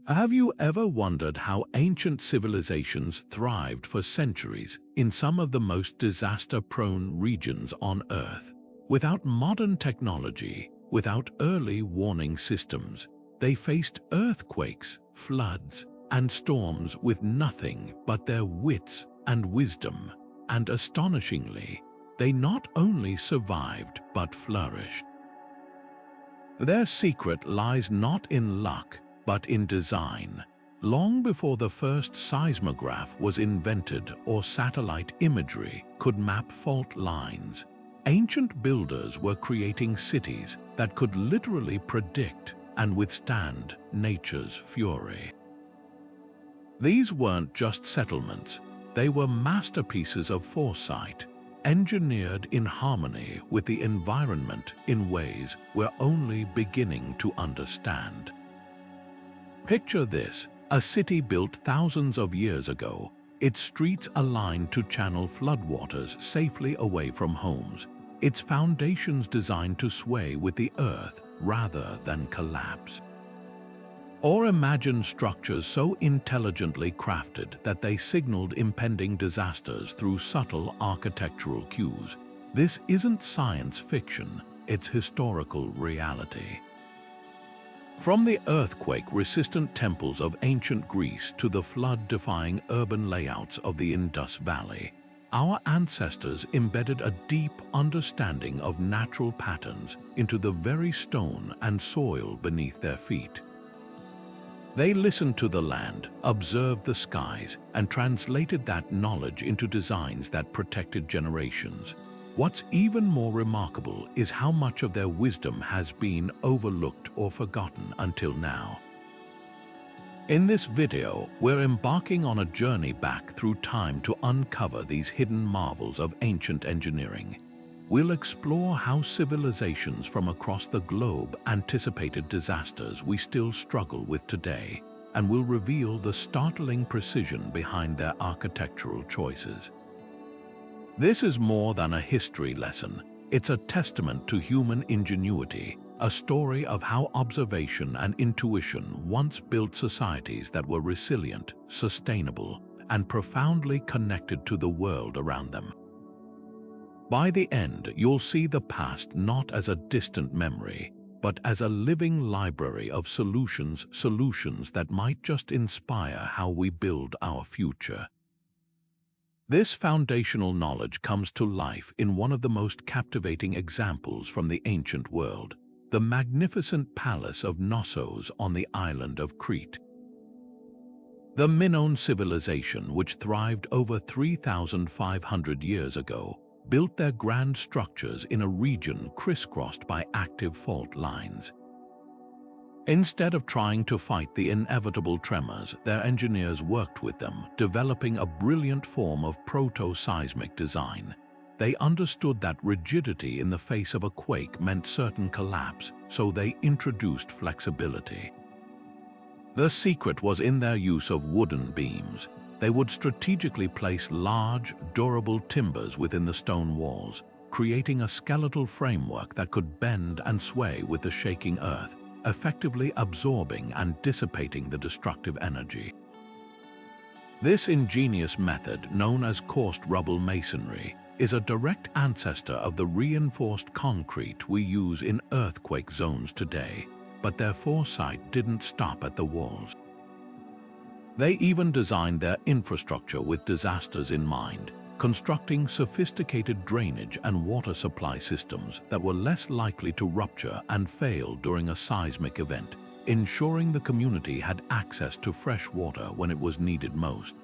Have you ever wondered how ancient civilizations thrived for centuries in some of the most disaster-prone regions on Earth? Without modern technology, without early warning systems, they faced earthquakes, floods, and storms with nothing but their wits and wisdom, and astonishingly, they not only survived but flourished. Their secret lies not in luck, but in design. Long before the first seismograph was invented or satellite imagery could map fault lines, ancient builders were creating cities that could literally predict and withstand nature's fury. These weren't just settlements, they were masterpieces of foresight, engineered in harmony with the environment in ways we're only beginning to understand. Picture this, a city built thousands of years ago, its streets aligned to channel floodwaters safely away from homes, its foundations designed to sway with the earth rather than collapse. Or imagine structures so intelligently crafted that they signaled impending disasters through subtle architectural cues. This isn't science fiction, it's historical reality. From the earthquake-resistant temples of ancient Greece to the flood-defying urban layouts of the Indus Valley, our ancestors embedded a deep understanding of natural patterns into the very stone and soil beneath their feet. They listened to the land, observed the skies, and translated that knowledge into designs that protected generations. What's even more remarkable is how much of their wisdom has been overlooked or forgotten until now. In this video, we're embarking on a journey back through time to uncover these hidden marvels of ancient engineering. We'll explore how civilizations from across the globe anticipated disasters we still struggle with today, and we'll reveal the startling precision behind their architectural choices. This is more than a history lesson. It's a testament to human ingenuity, a story of how observation and intuition once built societies that were resilient, sustainable, and profoundly connected to the world around them. By the end, you'll see the past not as a distant memory, but as a living library of solutions that might just inspire how we build our future. This foundational knowledge comes to life in one of the most captivating examples from the ancient world, the magnificent Palace of Nosos on the island of Crete. The Minoan civilization, which thrived over 3,500 years ago, built their grand structures in a region crisscrossed by active fault lines. Instead of trying to fight the inevitable tremors, their engineers worked with them, developing a brilliant form of proto-seismic design. They understood that rigidity in the face of a quake meant certain collapse, so they introduced flexibility. The secret was in their use of wooden beams. They would strategically place large, durable timbers within the stone walls, creating a skeletal framework that could bend and sway with the shaking earth, effectively absorbing and dissipating the destructive energy. This ingenious method, known as coursed rubble masonry, is a direct ancestor of the reinforced concrete we use in earthquake zones today, but their foresight didn't stop at the walls. They even designed their infrastructure with disasters in mind, constructing sophisticated drainage and water supply systems that were less likely to rupture and fail during a seismic event, ensuring the community had access to fresh water when it was needed most.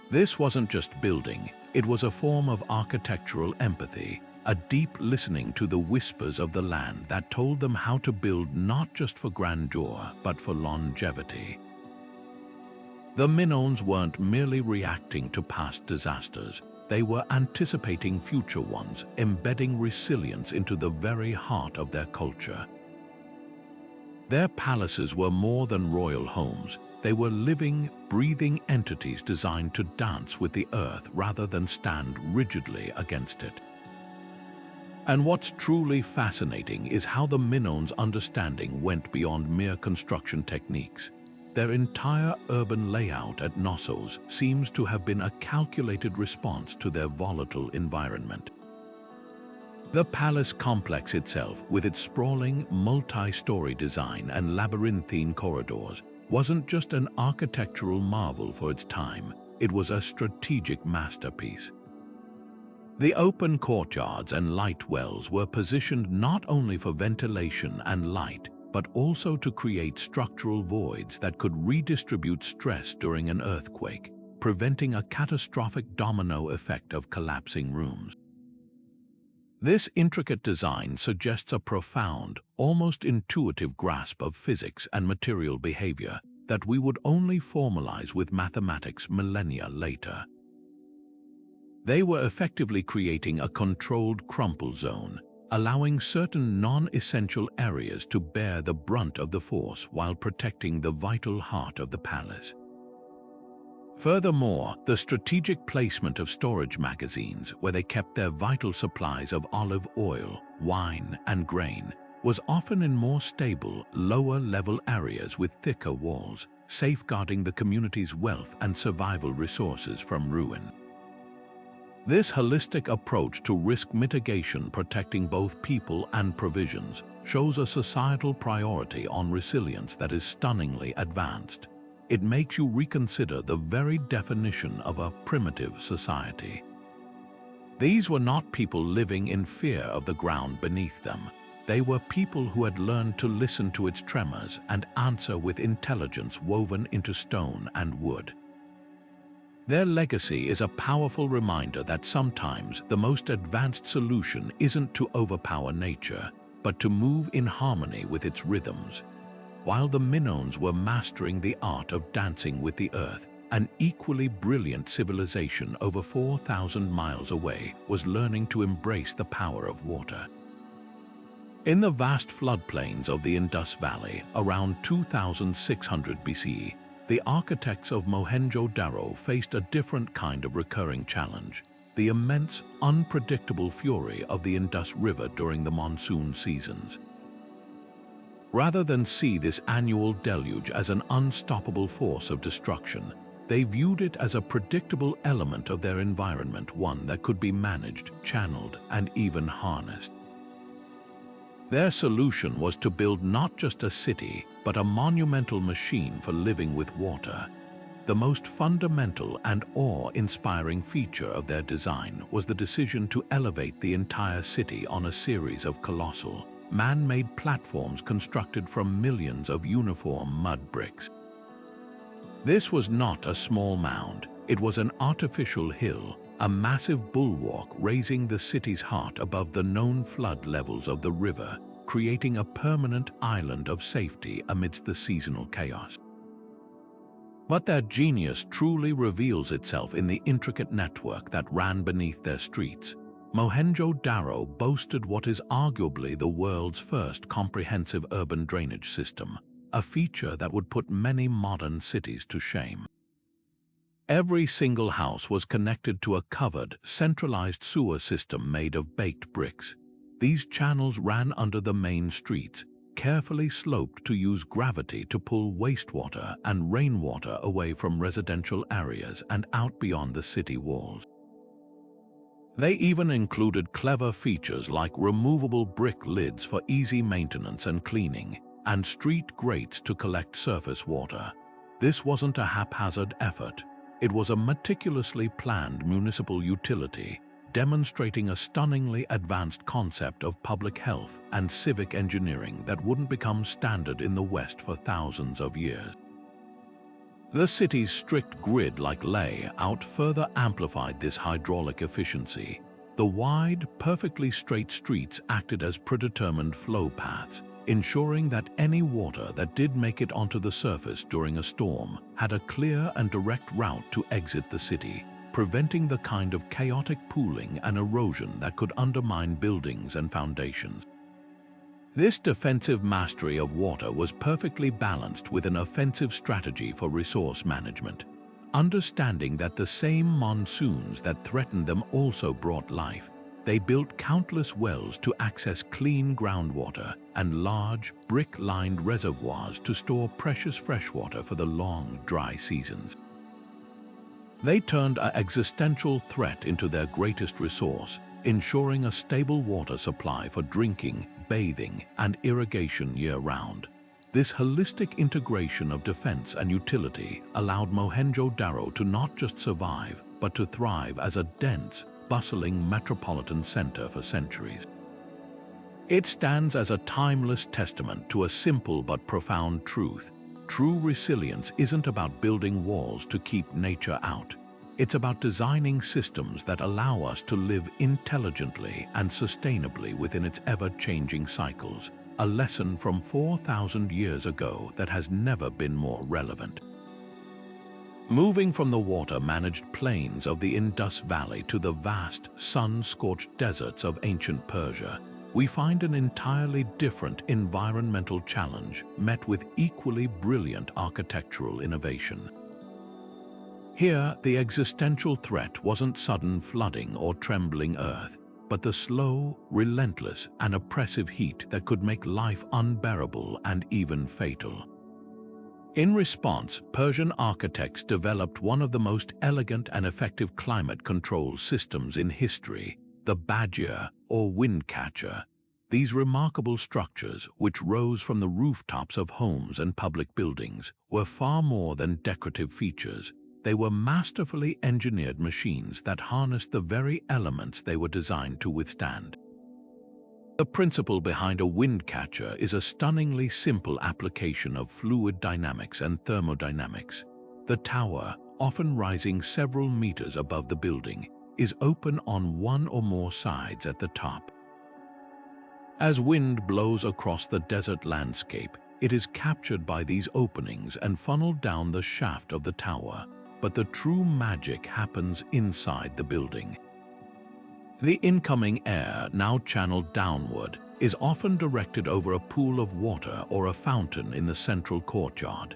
This wasn't just building, it was a form of architectural empathy, a deep listening to the whispers of the land that told them how to build not just for grandeur, but for longevity. The Minones weren't merely reacting to past disasters, they were anticipating future ones, embedding resilience into the very heart of their culture. Their palaces were more than royal homes, they were living, breathing entities designed to dance with the earth rather than stand rigidly against it. And what's truly fascinating is how the Minones' understanding went beyond mere construction techniques. Their entire urban layout at Knossos seems to have been a calculated response to their volatile environment. The palace complex itself, with its sprawling, multi-story design and labyrinthine corridors, wasn't just an architectural marvel for its time, it was a strategic masterpiece. The open courtyards and light wells were positioned not only for ventilation and light, but also to create structural voids that could redistribute stress during an earthquake, preventing a catastrophic domino effect of collapsing rooms. This intricate design suggests a profound, almost intuitive grasp of physics and material behavior that we would only formalize with mathematics millennia later. They were effectively creating a controlled crumple zone, allowing certain non-essential areas to bear the brunt of the force while protecting the vital heart of the palace. Furthermore, the strategic placement of storage magazines, where they kept their vital supplies of olive oil, wine, and grain, was often in more stable, lower-level areas with thicker walls, safeguarding the community's wealth and survival resources from ruin. This holistic approach to risk mitigation, protecting both people and provisions, shows a societal priority on resilience that is stunningly advanced. It makes you reconsider the very definition of a primitive society. These were not people living in fear of the ground beneath them. They were people who had learned to listen to its tremors and answer with intelligence woven into stone and wood. Their legacy is a powerful reminder that sometimes the most advanced solution isn't to overpower nature, but to move in harmony with its rhythms. While the Minones were mastering the art of dancing with the earth, an equally brilliant civilization over 4,000 miles away was learning to embrace the power of water. In the vast floodplains of the Indus Valley, around 2600 BCE, the architects of Mohenjo-Daro faced a different kind of recurring challenge: the immense, unpredictable fury of the Indus River during the monsoon seasons. Rather than see this annual deluge as an unstoppable force of destruction, they viewed it as a predictable element of their environment, one that could be managed, channeled, and even harnessed. Their solution was to build not just a city, but a monumental machine for living with water. The most fundamental and awe-inspiring feature of their design was the decision to elevate the entire city on a series of colossal, man-made platforms constructed from millions of uniform mud bricks. This was not a small mound. It was an artificial hill, a massive bulwark raising the city's heart above the known flood levels of the river, creating a permanent island of safety amidst the seasonal chaos. But their genius truly reveals itself in the intricate network that ran beneath their streets. Mohenjo-Daro boasted what is arguably the world's first comprehensive urban drainage system, a feature that would put many modern cities to shame. Every single house was connected to a covered, centralized sewer system made of baked bricks. These channels ran under the main streets, carefully sloped to use gravity to pull wastewater and rainwater away from residential areas and out beyond the city walls. They even included clever features like removable brick lids for easy maintenance and cleaning, and street grates to collect surface water. This wasn't a haphazard effort. It was a meticulously planned municipal utility, demonstrating a stunningly advanced concept of public health and civic engineering that wouldn't become standard in the West for thousands of years. The city's strict grid-like layout further amplified this hydraulic efficiency. The wide, perfectly straight streets acted as predetermined flow paths, ensuring that any water that did make it onto the surface during a storm had a clear and direct route to exit the city, preventing the kind of chaotic pooling and erosion that could undermine buildings and foundations. This defensive mastery of water was perfectly balanced with an offensive strategy for resource management, understanding that the same monsoons that threatened them also brought life. They built countless wells to access clean groundwater and large, brick-lined reservoirs to store precious freshwater for the long, dry seasons. They turned an existential threat into their greatest resource, ensuring a stable water supply for drinking, bathing, and irrigation year-round. This holistic integration of defense and utility allowed Mohenjo-Daro to not just survive, but to thrive as a dense, bustling metropolitan center for centuries. It stands as a timeless testament to a simple but profound truth. True resilience isn't about building walls to keep nature out. It's about designing systems that allow us to live intelligently and sustainably within its ever-changing cycles, a lesson from 4,000 years ago that has never been more relevant. Moving from the water-managed plains of the Indus Valley to the vast, sun-scorched deserts of ancient Persia, we find an entirely different environmental challenge met with equally brilliant architectural innovation. Here, the existential threat wasn't sudden flooding or trembling earth, but the slow, relentless, and oppressive heat that could make life unbearable and even fatal. In response, Persian architects developed one of the most elegant and effective climate control systems in history, the Bagia, or windcatcher. These remarkable structures, which rose from the rooftops of homes and public buildings, were far more than decorative features. They were masterfully engineered machines that harnessed the very elements they were designed to withstand. The principle behind a windcatcher is a stunningly simple application of fluid dynamics and thermodynamics. The tower, often rising several meters above the building, is open on one or more sides at the top. As wind blows across the desert landscape, it is captured by these openings and funneled down the shaft of the tower. But the true magic happens inside the building. The incoming air, now channeled downward, is often directed over a pool of water or a fountain in the central courtyard.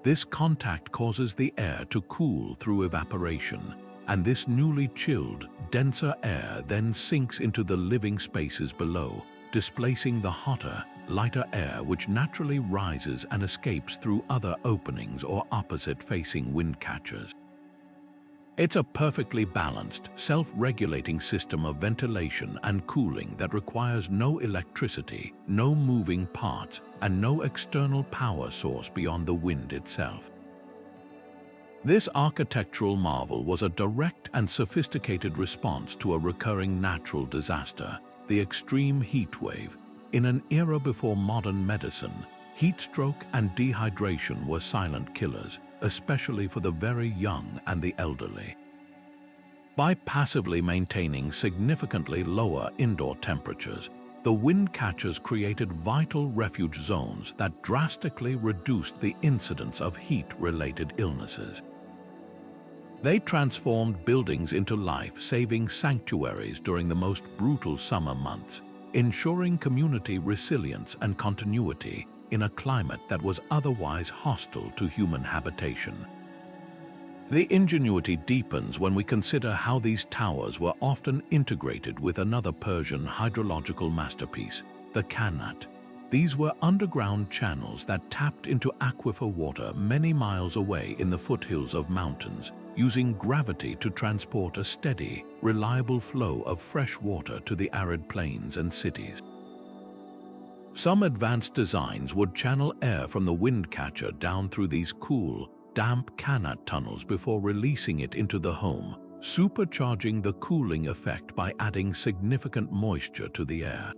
This contact causes the air to cool through evaporation, and this newly chilled, denser air then sinks into the living spaces below, displacing the hotter, lighter air which naturally rises and escapes through other openings or opposite-facing windcatchers. It's a perfectly balanced, self-regulating system of ventilation and cooling that requires no electricity, no moving parts, and no external power source beyond the wind itself. This architectural marvel was a direct and sophisticated response to a recurring natural disaster, the extreme heat wave. In an era before modern medicine, heat stroke and dehydration were silent killers, especially for the very young and the elderly. By passively maintaining significantly lower indoor temperatures, the windcatchers created vital refuge zones that drastically reduced the incidence of heat-related illnesses. They transformed buildings into life-saving sanctuaries during the most brutal summer months, ensuring community resilience and continuity in a climate that was otherwise hostile to human habitation. The ingenuity deepens when we consider how these towers were often integrated with another Persian hydrological masterpiece, the Qanat. These were underground channels that tapped into aquifer water many miles away in the foothills of mountains, using gravity to transport a steady, reliable flow of fresh water to the arid plains and cities. Some advanced designs would channel air from the windcatcher down through these cool, damp Qanat tunnels before releasing it into the home, supercharging the cooling effect by adding significant moisture to the air.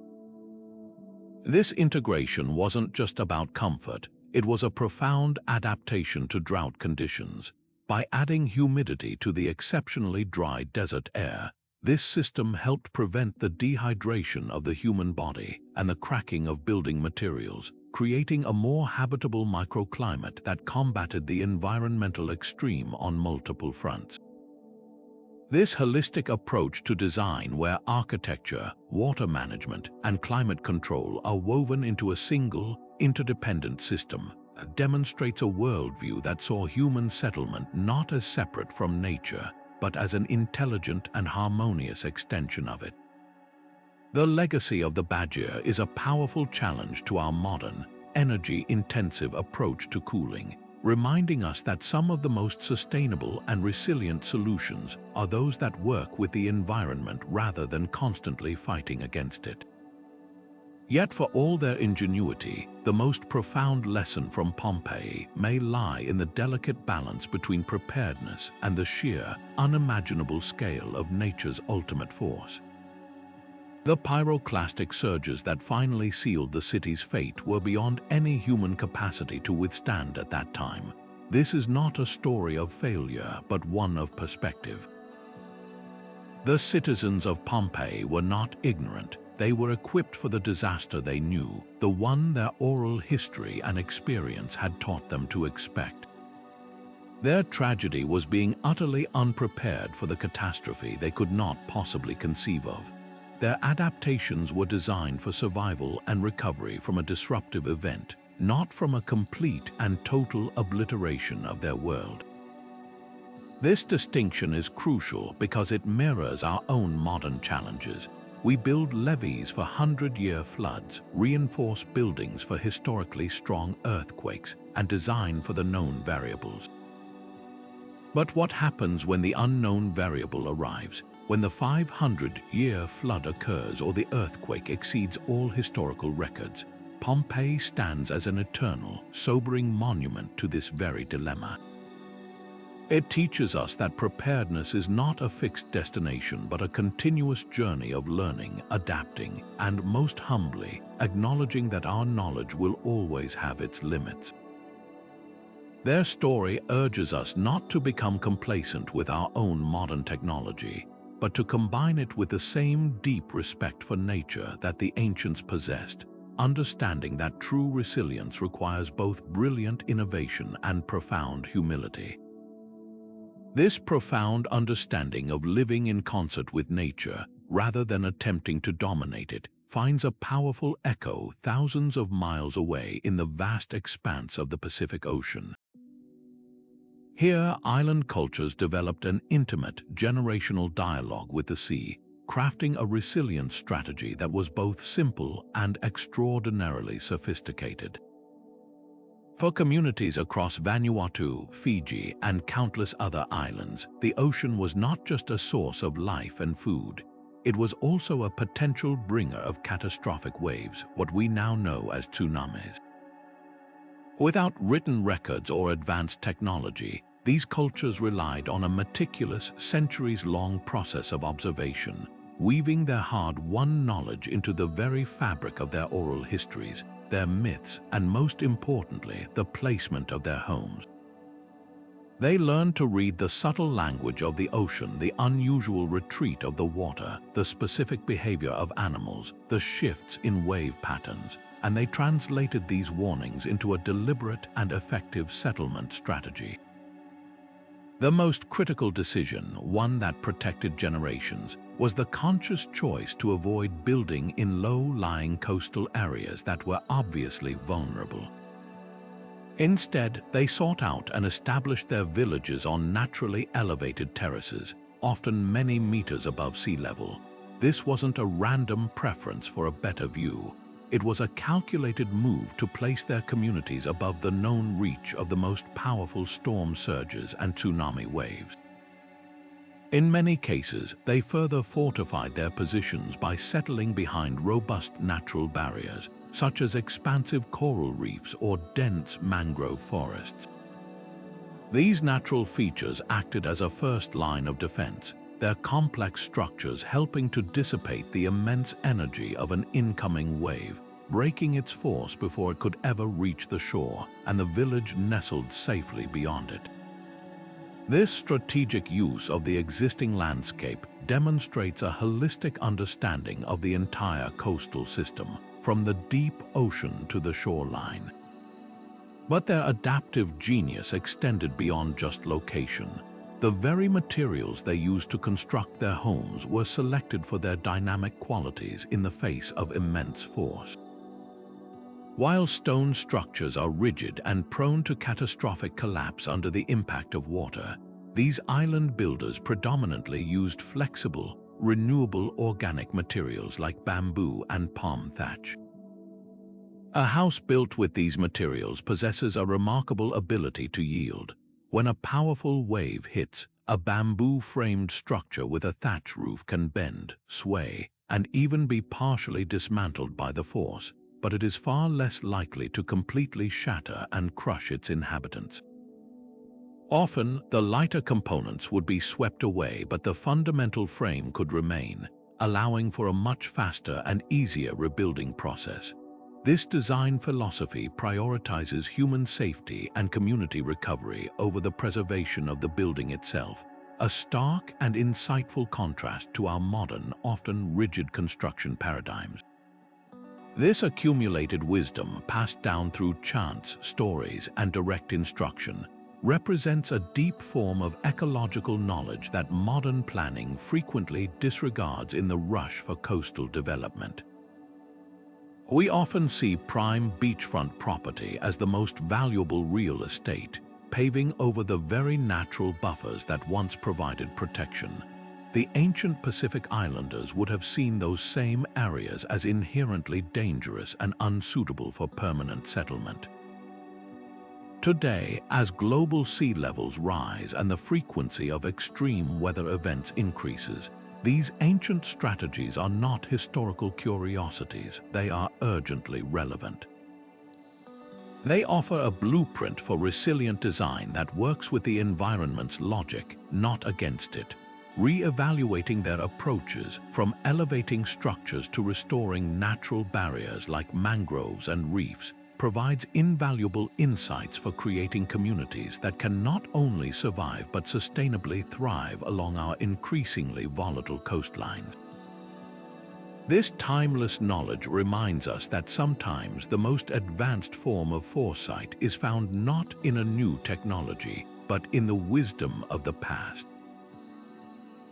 This integration wasn't just about comfort, it was a profound adaptation to drought conditions. By adding humidity to the exceptionally dry desert air, this system helped prevent the dehydration of the human body and the cracking of building materials, creating a more habitable microclimate that combated the environmental extreme on multiple fronts. This holistic approach to design, where architecture, water management, and climate control are woven into a single, interdependent system, demonstrates a worldview that saw human settlement not as separate from nature, but as an intelligent and harmonious extension of it. The legacy of the Badger is a powerful challenge to our modern, energy-intensive approach to cooling, reminding us that some of the most sustainable and resilient solutions are those that work with the environment rather than constantly fighting against it. Yet for all their ingenuity, the most profound lesson from Pompeii may lie in the delicate balance between preparedness and the sheer, unimaginable scale of nature's ultimate force. The pyroclastic surges that finally sealed the city's fate were beyond any human capacity to withstand at that time. This is not a story of failure, but one of perspective. The citizens of Pompeii were not ignorant. They were equipped for the disaster they knew, the one their oral history and experience had taught them to expect. Their tragedy was being utterly unprepared for the catastrophe they could not possibly conceive of. Their adaptations were designed for survival and recovery from a disruptive event, not from a complete and total obliteration of their world. This distinction is crucial because it mirrors our own modern challenges. We build levees for 100-year floods, reinforce buildings for historically strong earthquakes, and design for the known variables. But what happens when the unknown variable arrives? When the 500-year flood occurs or the earthquake exceeds all historical records? Pompeii stands as an eternal, sobering monument to this very dilemma. It teaches us that preparedness is not a fixed destination but a continuous journey of learning, adapting, and most humbly, acknowledging that our knowledge will always have its limits. Their story urges us not to become complacent with our own modern technology, but to combine it with the same deep respect for nature that the ancients possessed, understanding that true resilience requires both brilliant innovation and profound humility. This profound understanding of living in concert with nature, rather than attempting to dominate it, finds a powerful echo thousands of miles away in the vast expanse of the Pacific Ocean. Here, island cultures developed an intimate, generational dialogue with the sea, crafting a resilience strategy that was both simple and extraordinarily sophisticated. For communities across Vanuatu, Fiji, and countless other islands, the ocean was not just a source of life and food. It was also a potential bringer of catastrophic waves, what we now know as tsunamis. Without written records or advanced technology, these cultures relied on a meticulous, centuries-long process of observation, weaving their hard-won knowledge into the very fabric of their oral histories, their myths, and most importantly, the placement of their homes. They learned to read the subtle language of the ocean, the unusual retreat of the water, the specific behavior of animals, the shifts in wave patterns, and they translated these warnings into a deliberate and effective settlement strategy. The most critical decision, one that protected generations, was the conscious choice to avoid building in low-lying coastal areas that were obviously vulnerable. Instead, they sought out and established their villages on naturally elevated terraces, often many meters above sea level. This wasn't a random preference for a better view. It was a calculated move to place their communities above the known reach of the most powerful storm surges and tsunami waves. In many cases, they further fortified their positions by settling behind robust natural barriers, such as expansive coral reefs or dense mangrove forests. These natural features acted as a first line of defense, their complex structures helping to dissipate the immense energy of an incoming wave, breaking its force before it could ever reach the shore, and the village nestled safely beyond it. This strategic use of the existing landscape demonstrates a holistic understanding of the entire coastal system, from the deep ocean to the shoreline. But their adaptive genius extended beyond just location. The very materials they used to construct their homes were selected for their dynamic qualities in the face of immense force. While stone structures are rigid and prone to catastrophic collapse under the impact of water, these island builders predominantly used flexible, renewable organic materials like bamboo and palm thatch. A house built with these materials possesses a remarkable ability to yield. When a powerful wave hits, a bamboo-framed structure with a thatch roof can bend, sway, and even be partially dismantled by the force, but it is far less likely to completely shatter and crush its inhabitants. Often, the lighter components would be swept away, but the fundamental frame could remain, allowing for a much faster and easier rebuilding process. This design philosophy prioritizes human safety and community recovery over the preservation of the building itself, a stark and insightful contrast to our modern, often rigid construction paradigms. This accumulated wisdom, passed down through chants, stories, and direct instruction, represents a deep form of ecological knowledge that modern planning frequently disregards in the rush for coastal development. We often see prime beachfront property as the most valuable real estate, paving over the very natural buffers that once provided protection. The ancient Pacific Islanders would have seen those same areas as inherently dangerous and unsuitable for permanent settlement. Today, as global sea levels rise and the frequency of extreme weather events increases, these ancient strategies are not historical curiosities, they are urgently relevant. They offer a blueprint for resilient design that works with the environment's logic, not against it, re-evaluating their approaches from elevating structures to restoring natural barriers like mangroves and reefs, provides invaluable insights for creating communities that can not only survive but sustainably thrive along our increasingly volatile coastlines. This timeless knowledge reminds us that sometimes the most advanced form of foresight is found not in a new technology, but in the wisdom of the past.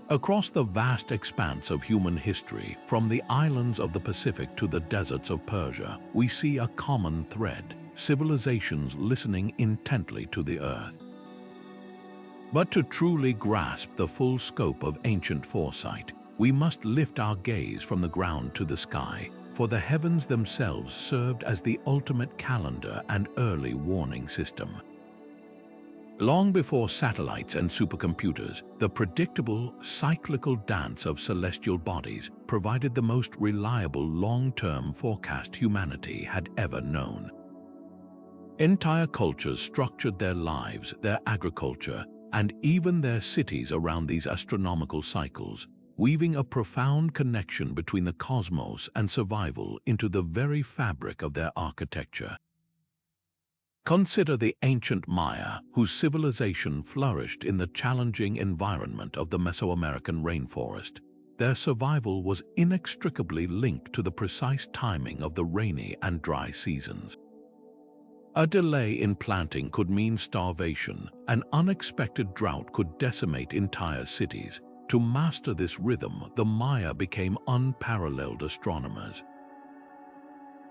Across the vast expanse of human history, from the islands of the Pacific to the deserts of Persia, we see a common thread: civilizations listening intently to the earth. But to truly grasp the full scope of ancient foresight, we must lift our gaze from the ground to the sky, for the heavens themselves served as the ultimate calendar and early warning system. Long before satellites and supercomputers, the predictable, cyclical dance of celestial bodies provided the most reliable long-term forecast humanity had ever known. Entire cultures structured their lives, their agriculture, and even their cities around these astronomical cycles, weaving a profound connection between the cosmos and survival into the very fabric of their architecture. Consider the ancient Maya, whose civilization flourished in the challenging environment of the Mesoamerican rainforest. Their survival was inextricably linked to the precise timing of the rainy and dry seasons. A delay in planting could mean starvation, an unexpected drought could decimate entire cities. To master this rhythm, the Maya became unparalleled astronomers.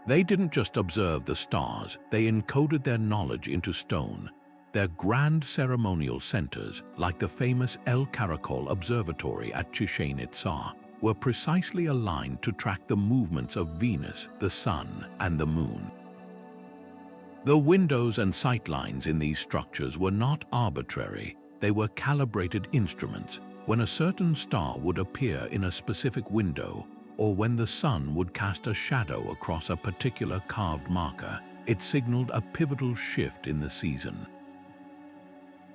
They didn't just observe the stars, they encoded their knowledge into stone. Their grand ceremonial centers, like the famous El Caracol Observatory at Chichén Itzá, were precisely aligned to track the movements of Venus, the Sun, and the Moon. The windows and sightlines in these structures were not arbitrary, they were calibrated instruments. When a certain star would appear in a specific window, or when the sun would cast a shadow across a particular carved marker, it signaled a pivotal shift in the season.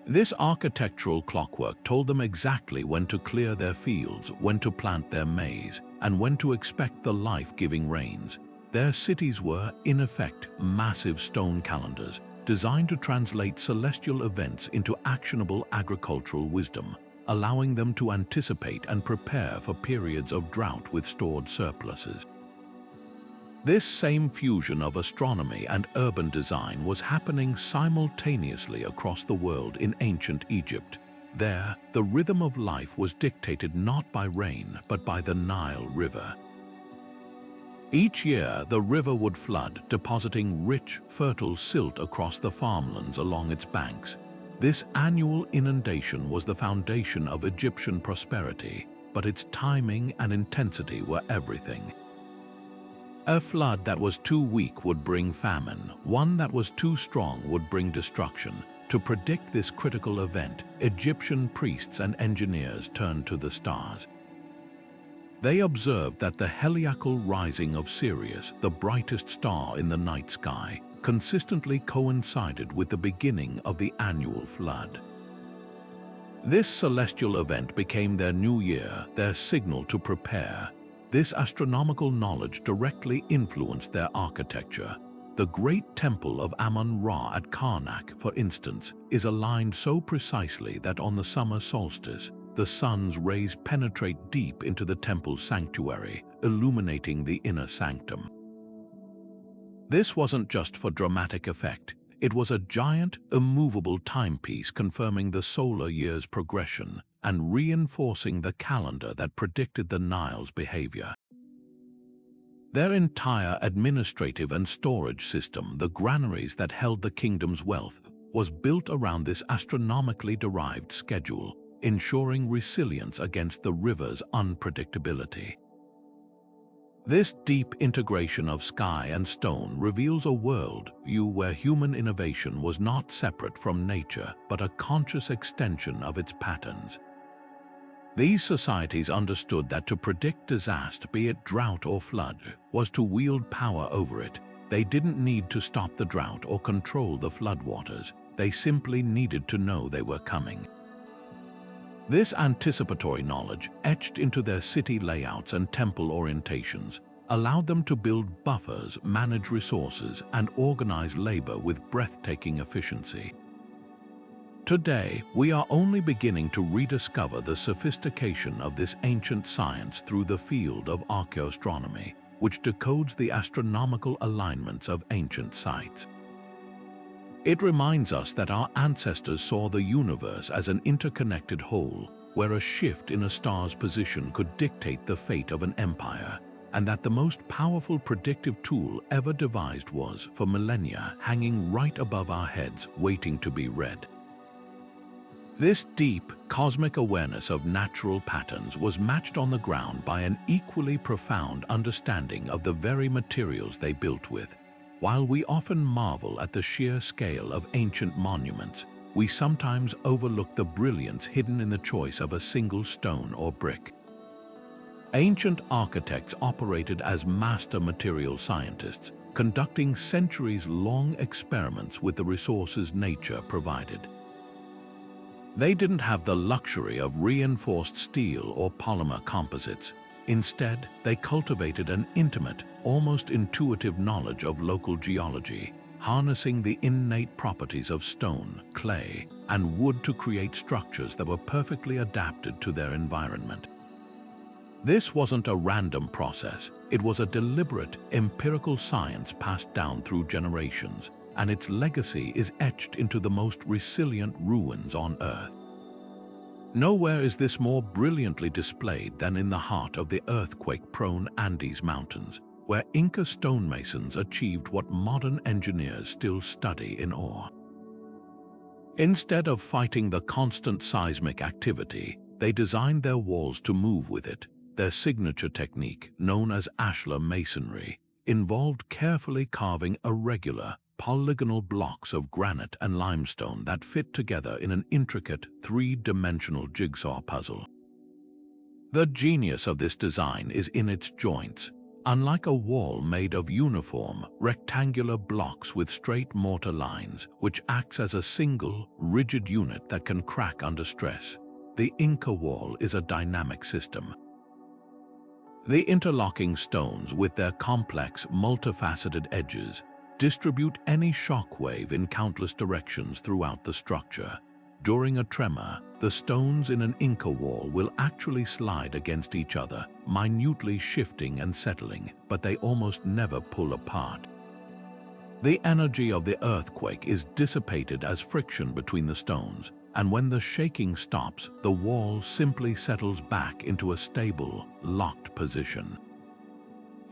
This architectural clockwork told them exactly when to clear their fields, when to plant their maize, and when to expect the life-giving rains. Their cities were, in effect, massive stone calendars, designed to translate celestial events into actionable agricultural wisdom, allowing them to anticipate and prepare for periods of drought with stored surpluses. This same fusion of astronomy and urban design was happening simultaneously across the world in ancient Egypt. There, the rhythm of life was dictated not by rain, but by the Nile River. Each year, the river would flood, depositing rich, fertile silt across the farmlands along its banks. This annual inundation was the foundation of Egyptian prosperity, but its timing and intensity were everything. A flood that was too weak would bring famine, one that was too strong would bring destruction. To predict this critical event, Egyptian priests and engineers turned to the stars. They observed that the heliacal rising of Sirius, the brightest star in the night sky, consistently coincided with the beginning of the annual flood. This celestial event became their new year, their signal to prepare. This astronomical knowledge directly influenced their architecture. The great temple of Amun-Ra at Karnak, for instance, is aligned so precisely that on the summer solstice, the sun's rays penetrate deep into the temple's sanctuary, illuminating the inner sanctum. This wasn't just for dramatic effect. It was a giant, immovable timepiece confirming the solar year's progression and reinforcing the calendar that predicted the Nile's behavior. Their entire administrative and storage system, the granaries that held the kingdom's wealth, was built around this astronomically derived schedule, ensuring resilience against the river's unpredictability. This deep integration of sky and stone reveals a world view where human innovation was not separate from nature, but a conscious extension of its patterns. These societies understood that to predict disaster, be it drought or flood, was to wield power over it. They didn't need to stop the drought or control the floodwaters. They simply needed to know they were coming. This anticipatory knowledge, etched into their city layouts and temple orientations, allowed them to build buffers, manage resources, and organize labor with breathtaking efficiency. Today, we are only beginning to rediscover the sophistication of this ancient science through the field of archaeoastronomy, which decodes the astronomical alignments of ancient sites. It reminds us that our ancestors saw the universe as an interconnected whole, where a shift in a star's position could dictate the fate of an empire, and that the most powerful predictive tool ever devised was, for millennia, hanging right above our heads, waiting to be read. This deep, cosmic awareness of natural patterns was matched on the ground by an equally profound understanding of the very materials they built with. While we often marvel at the sheer scale of ancient monuments, we sometimes overlook the brilliance hidden in the choice of a single stone or brick. Ancient architects operated as master material scientists, conducting centuries-long experiments with the resources nature provided. They didn't have the luxury of reinforced steel or polymer composites. Instead, they cultivated an intimate, almost intuitive knowledge of local geology, harnessing the innate properties of stone, clay, and wood to create structures that were perfectly adapted to their environment. This wasn't a random process. It was a deliberate, empirical science passed down through generations, and its legacy is etched into the most resilient ruins on Earth. Nowhere is this more brilliantly displayed than in the heart of the earthquake-prone Andes Mountains, where Inca stonemasons achieved what modern engineers still study in awe. Instead of fighting the constant seismic activity, they designed their walls to move with it. Their signature technique, known as ashlar masonry, involved carefully carving irregular, polygonal blocks of granite and limestone that fit together in an intricate, three-dimensional jigsaw puzzle. The genius of this design is in its joints. Unlike a wall made of uniform, rectangular blocks with straight mortar lines, which acts as a single, rigid unit that can crack under stress, the Inca wall is a dynamic system. The interlocking stones, with their complex, multifaceted edges, distribute any shock wave in countless directions throughout the structure. During a tremor, the stones in an Inca wall will actually slide against each other, minutely shifting and settling, but they almost never pull apart. The energy of the earthquake is dissipated as friction between the stones, and when the shaking stops, the wall simply settles back into a stable, locked position.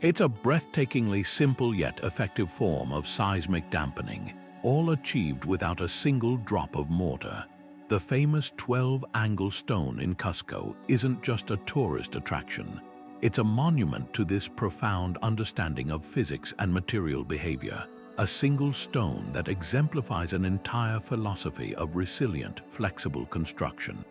It's a breathtakingly simple yet effective form of seismic dampening, all achieved without a single drop of mortar. The famous 12-angle stone in Cusco isn't just a tourist attraction. It's a monument to this profound understanding of physics and material behavior, a single stone that exemplifies an entire philosophy of resilient, flexible construction.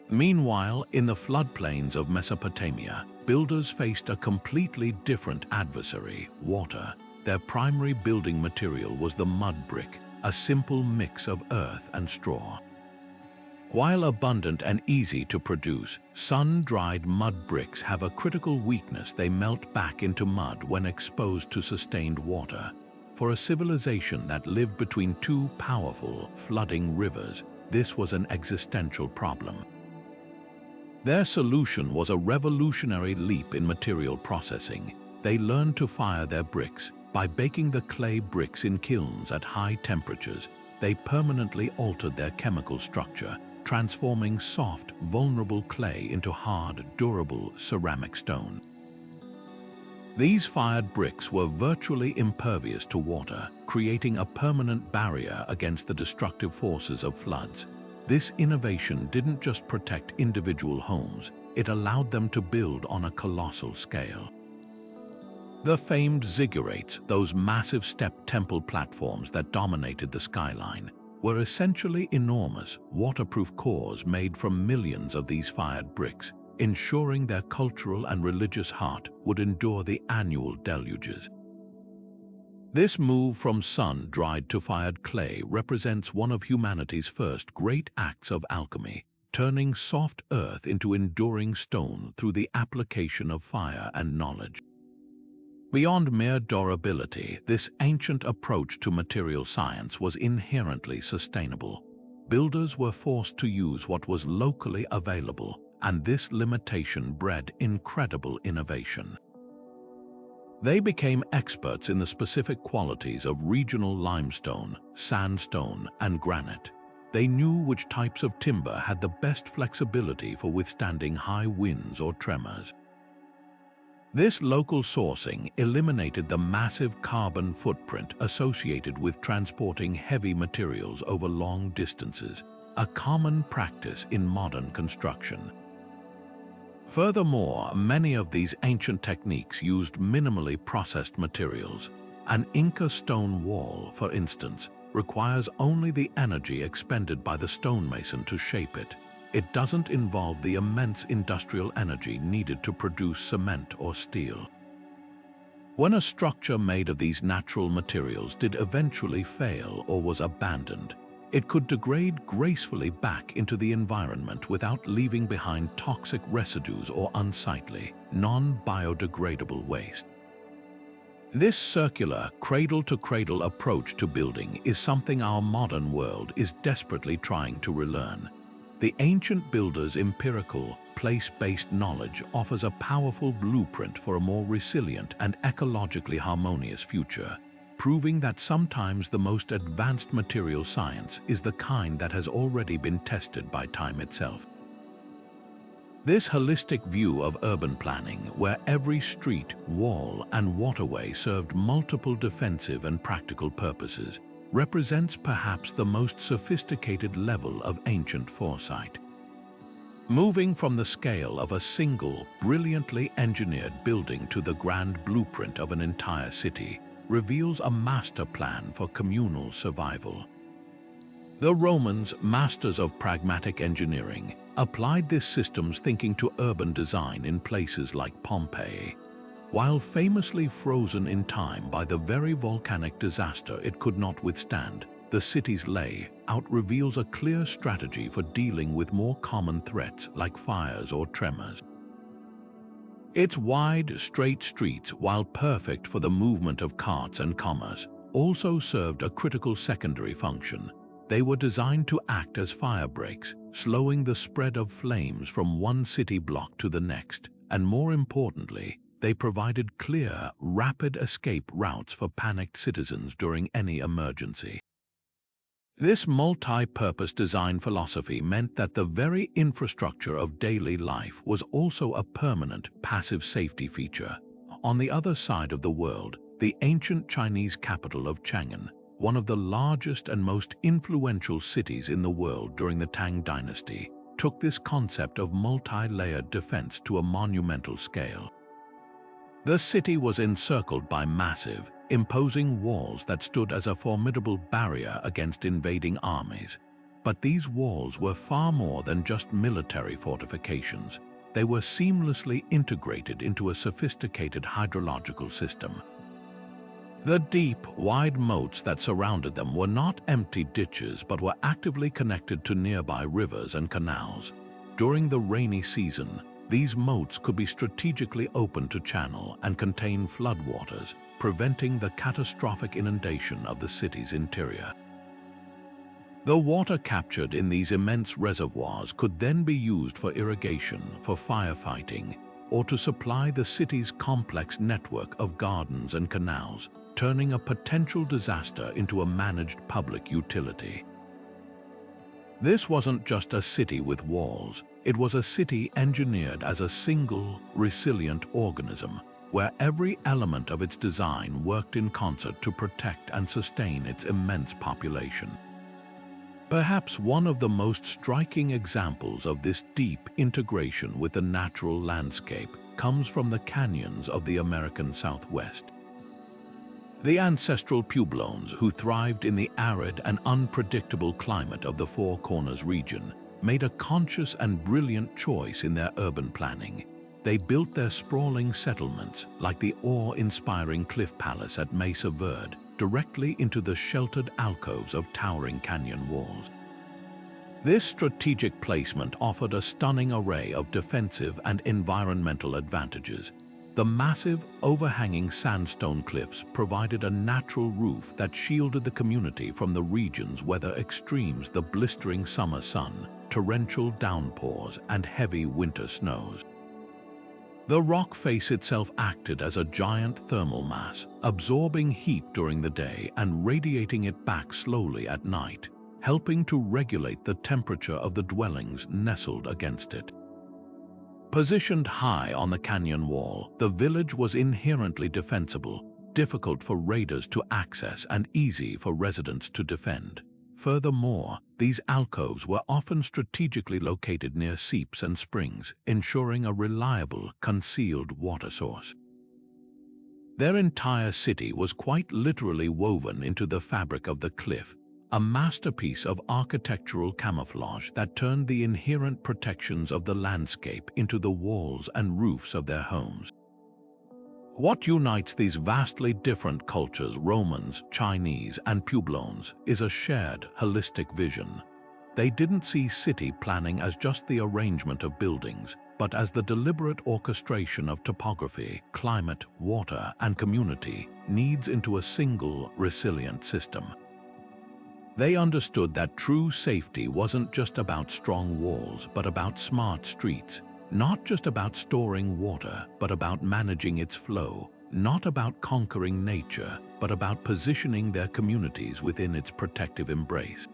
Meanwhile, in the floodplains of Mesopotamia, builders faced a completely different adversary, water. Their primary building material was the mud brick, a simple mix of earth and straw. While abundant and easy to produce, sun-dried mud bricks have a critical weakness: they melt back into mud when exposed to sustained water. For a civilization that lived between two powerful, flooding rivers, this was an existential problem. Their solution was a revolutionary leap in material processing. They learned to fire their bricks. By baking the clay bricks in kilns at high temperatures, they permanently altered their chemical structure, transforming soft, vulnerable clay into hard, durable ceramic stone. These fired bricks were virtually impervious to water, creating a permanent barrier against the destructive forces of floods. This innovation didn't just protect individual homes, it allowed them to build on a colossal scale. The famed ziggurats, those massive step temple platforms that dominated the skyline, were essentially enormous, waterproof cores made from millions of these fired bricks, ensuring their cultural and religious heart would endure the annual deluges. This move from sun-dried to fired clay represents one of humanity's first great acts of alchemy, turning soft earth into enduring stone through the application of fire and knowledge. Beyond mere durability, this ancient approach to material science was inherently sustainable. Builders were forced to use what was locally available, and this limitation bred incredible innovation. They became experts in the specific qualities of regional limestone, sandstone, and granite. They knew which types of timber had the best flexibility for withstanding high winds or tremors. This local sourcing eliminated the massive carbon footprint associated with transporting heavy materials over long distances, a common practice in modern construction. Furthermore, many of these ancient techniques used minimally processed materials. An Inca stone wall, for instance, requires only the energy expended by the stonemason to shape it. It doesn't involve the immense industrial energy needed to produce cement or steel. When a structure made of these natural materials did eventually fail or was abandoned, it could degrade gracefully back into the environment without leaving behind toxic residues or unsightly, non-biodegradable waste. This circular, cradle-to-cradle approach to building is something our modern world is desperately trying to relearn. The ancient builders' empirical, place-based knowledge offers a powerful blueprint for a more resilient and ecologically harmonious future, proving that sometimes the most advanced material science is the kind that has already been tested by time itself. This holistic view of urban planning, where every street, wall, and waterway served multiple defensive and practical purposes, represents perhaps the most sophisticated level of ancient foresight. Moving from the scale of a single, brilliantly engineered building to the grand blueprint of an entire city reveals a master plan for communal survival. The Romans, masters of pragmatic engineering, applied this system's thinking to urban design in places like Pompeii. While famously frozen in time by the very volcanic disaster it could not withstand, the city's layout reveals a clear strategy for dealing with more common threats like fires or tremors. Its wide, straight streets, while perfect for the movement of carts and commerce, also served a critical secondary function. They were designed to act as fire breaks, slowing the spread of flames from one city block to the next, and more importantly, they provided clear, rapid escape routes for panicked citizens during any emergency. This multi-purpose design philosophy meant that the very infrastructure of daily life was also a permanent, passive safety feature. On the other side of the world, the ancient Chinese capital of Chang'an, one of the largest and most influential cities in the world during the Tang dynasty, took this concept of multi-layered defense to a monumental scale. The city was encircled by massive, imposing walls that stood as a formidable barrier against invading armies. But these walls were far more than just military fortifications. They were seamlessly integrated into a sophisticated hydrological system. The deep, wide moats that surrounded them were not empty ditches but were actively connected to nearby rivers and canals. During the rainy season, these moats could be strategically opened to channel and contain floodwaters, preventing the catastrophic inundation of the city's interior. The water captured in these immense reservoirs could then be used for irrigation, for firefighting, or to supply the city's complex network of gardens and canals, turning a potential disaster into a managed public utility. This wasn't just a city with walls, it was a city engineered as a single, resilient organism, where every element of its design worked in concert to protect and sustain its immense population. Perhaps one of the most striking examples of this deep integration with the natural landscape comes from the canyons of the American Southwest. The ancestral Pueblones, who thrived in the arid and unpredictable climate of the Four Corners region, made a conscious and brilliant choice in their urban planning. They built their sprawling settlements, like the awe-inspiring Cliff Palace at Mesa Verde, directly into the sheltered alcoves of towering canyon walls. This strategic placement offered a stunning array of defensive and environmental advantages. The massive, overhanging sandstone cliffs provided a natural roof that shielded the community from the region's weather extremes: the blistering summer sun, torrential downpours, and heavy winter snows. The rock face itself acted as a giant thermal mass, absorbing heat during the day and radiating it back slowly at night, helping to regulate the temperature of the dwellings nestled against it. Positioned high on the canyon wall, the village was inherently defensible, difficult for raiders to access and easy for residents to defend. Furthermore, these alcoves were often strategically located near seeps and springs, ensuring a reliable, concealed water source. Their entire city was quite literally woven into the fabric of the cliff, a masterpiece of architectural camouflage that turned the inherent protections of the landscape into the walls and roofs of their homes. What unites these vastly different cultures, Romans, Chinese, and Pueblones, is a shared, holistic vision. They didn't see city planning as just the arrangement of buildings, but as the deliberate orchestration of topography, climate, water, and community needs into a single, resilient system. They understood that true safety wasn't just about strong walls, but about smart streets. Not just about storing water, but about managing its flow. Not about conquering nature, but about positioning their communities within its protective embrace.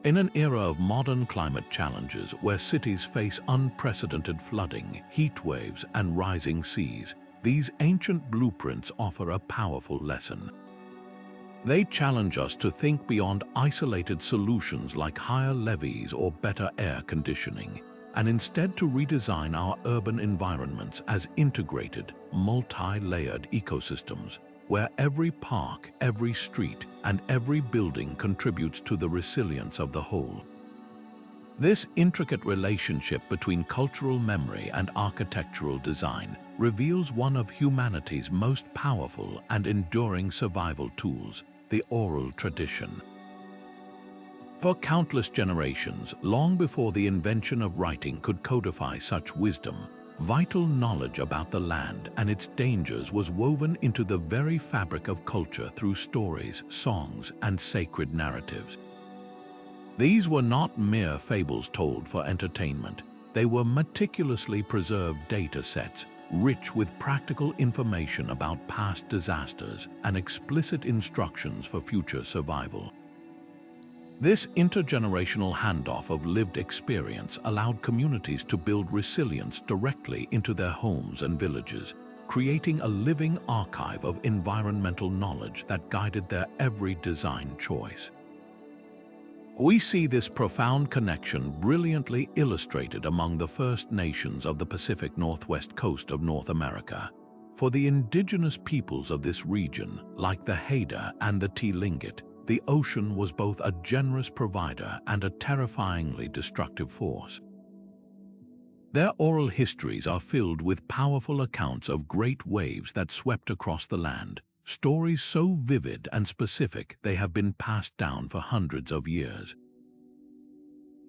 In an era of modern climate challenges where cities face unprecedented flooding, heat waves, and rising seas, these ancient blueprints offer a powerful lesson. They challenge us to think beyond isolated solutions like higher levees or better air conditioning, and instead to redesign our urban environments as integrated, multi-layered ecosystems, where every park, every street, and every building contributes to the resilience of the whole. This intricate relationship between cultural memory and architectural design reveals one of humanity's most powerful and enduring survival tools, the oral tradition. For countless generations, long before the invention of writing could codify such wisdom, vital knowledge about the land and its dangers was woven into the very fabric of culture through stories, songs, and sacred narratives. These were not mere fables told for entertainment. They were meticulously preserved data sets, rich with practical information about past disasters and explicit instructions for future survival. This intergenerational handoff of lived experience allowed communities to build resilience directly into their homes and villages, creating a living archive of environmental knowledge that guided their every design choice. We see this profound connection brilliantly illustrated among the First Nations of the Pacific Northwest coast of North America. For the indigenous peoples of this region, like the Haida and the Tlingit, the ocean was both a generous provider and a terrifyingly destructive force. Their oral histories are filled with powerful accounts of great waves that swept across the land, stories so vivid and specific they have been passed down for hundreds of years.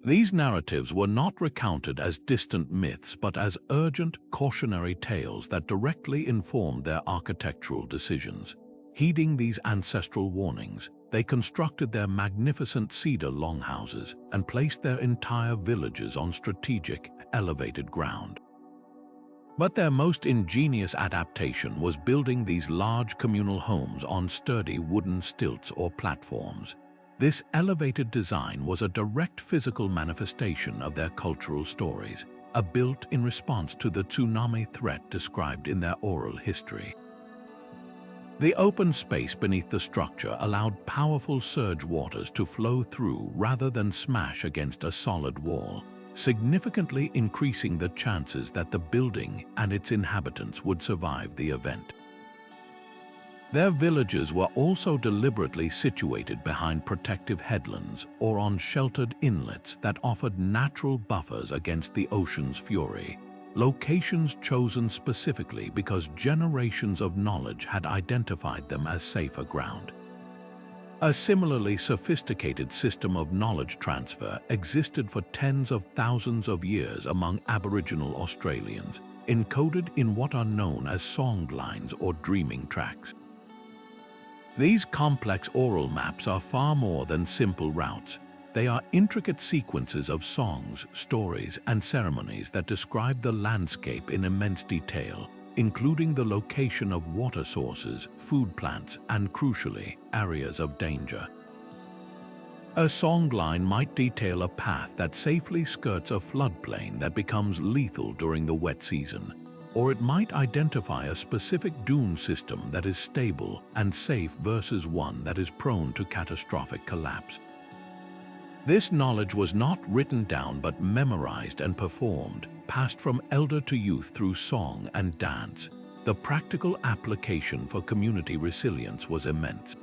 These narratives were not recounted as distant myths but as urgent, cautionary tales that directly informed their architectural decisions. Heeding these ancestral warnings, they constructed their magnificent cedar longhouses and placed their entire villages on strategic, elevated ground. But their most ingenious adaptation was building these large communal homes on sturdy wooden stilts or platforms. This elevated design was a direct physical manifestation of their cultural stories, built in response to the tsunami threat described in their oral history. The open space beneath the structure allowed powerful surge waters to flow through rather than smash against a solid wall, significantly increasing the chances that the building and its inhabitants would survive the event. Their villages were also deliberately situated behind protective headlands or on sheltered inlets that offered natural buffers against the ocean's fury, locations chosen specifically because generations of knowledge had identified them as safer ground. A similarly sophisticated system of knowledge transfer existed for tens of thousands of years among Aboriginal Australians, encoded in what are known as song lines or dreaming tracks. These complex oral maps are far more than simple routes. They are intricate sequences of songs, stories, and ceremonies that describe the landscape in immense detail, including the location of water sources, food plants, and crucially, areas of danger. A songline might detail a path that safely skirts a floodplain that becomes lethal during the wet season, or it might identify a specific dune system that is stable and safe versus one that is prone to catastrophic collapse. This knowledge was not written down but memorized and performed, passed from elder to youth through song and dance. The practical application for community resilience was immense.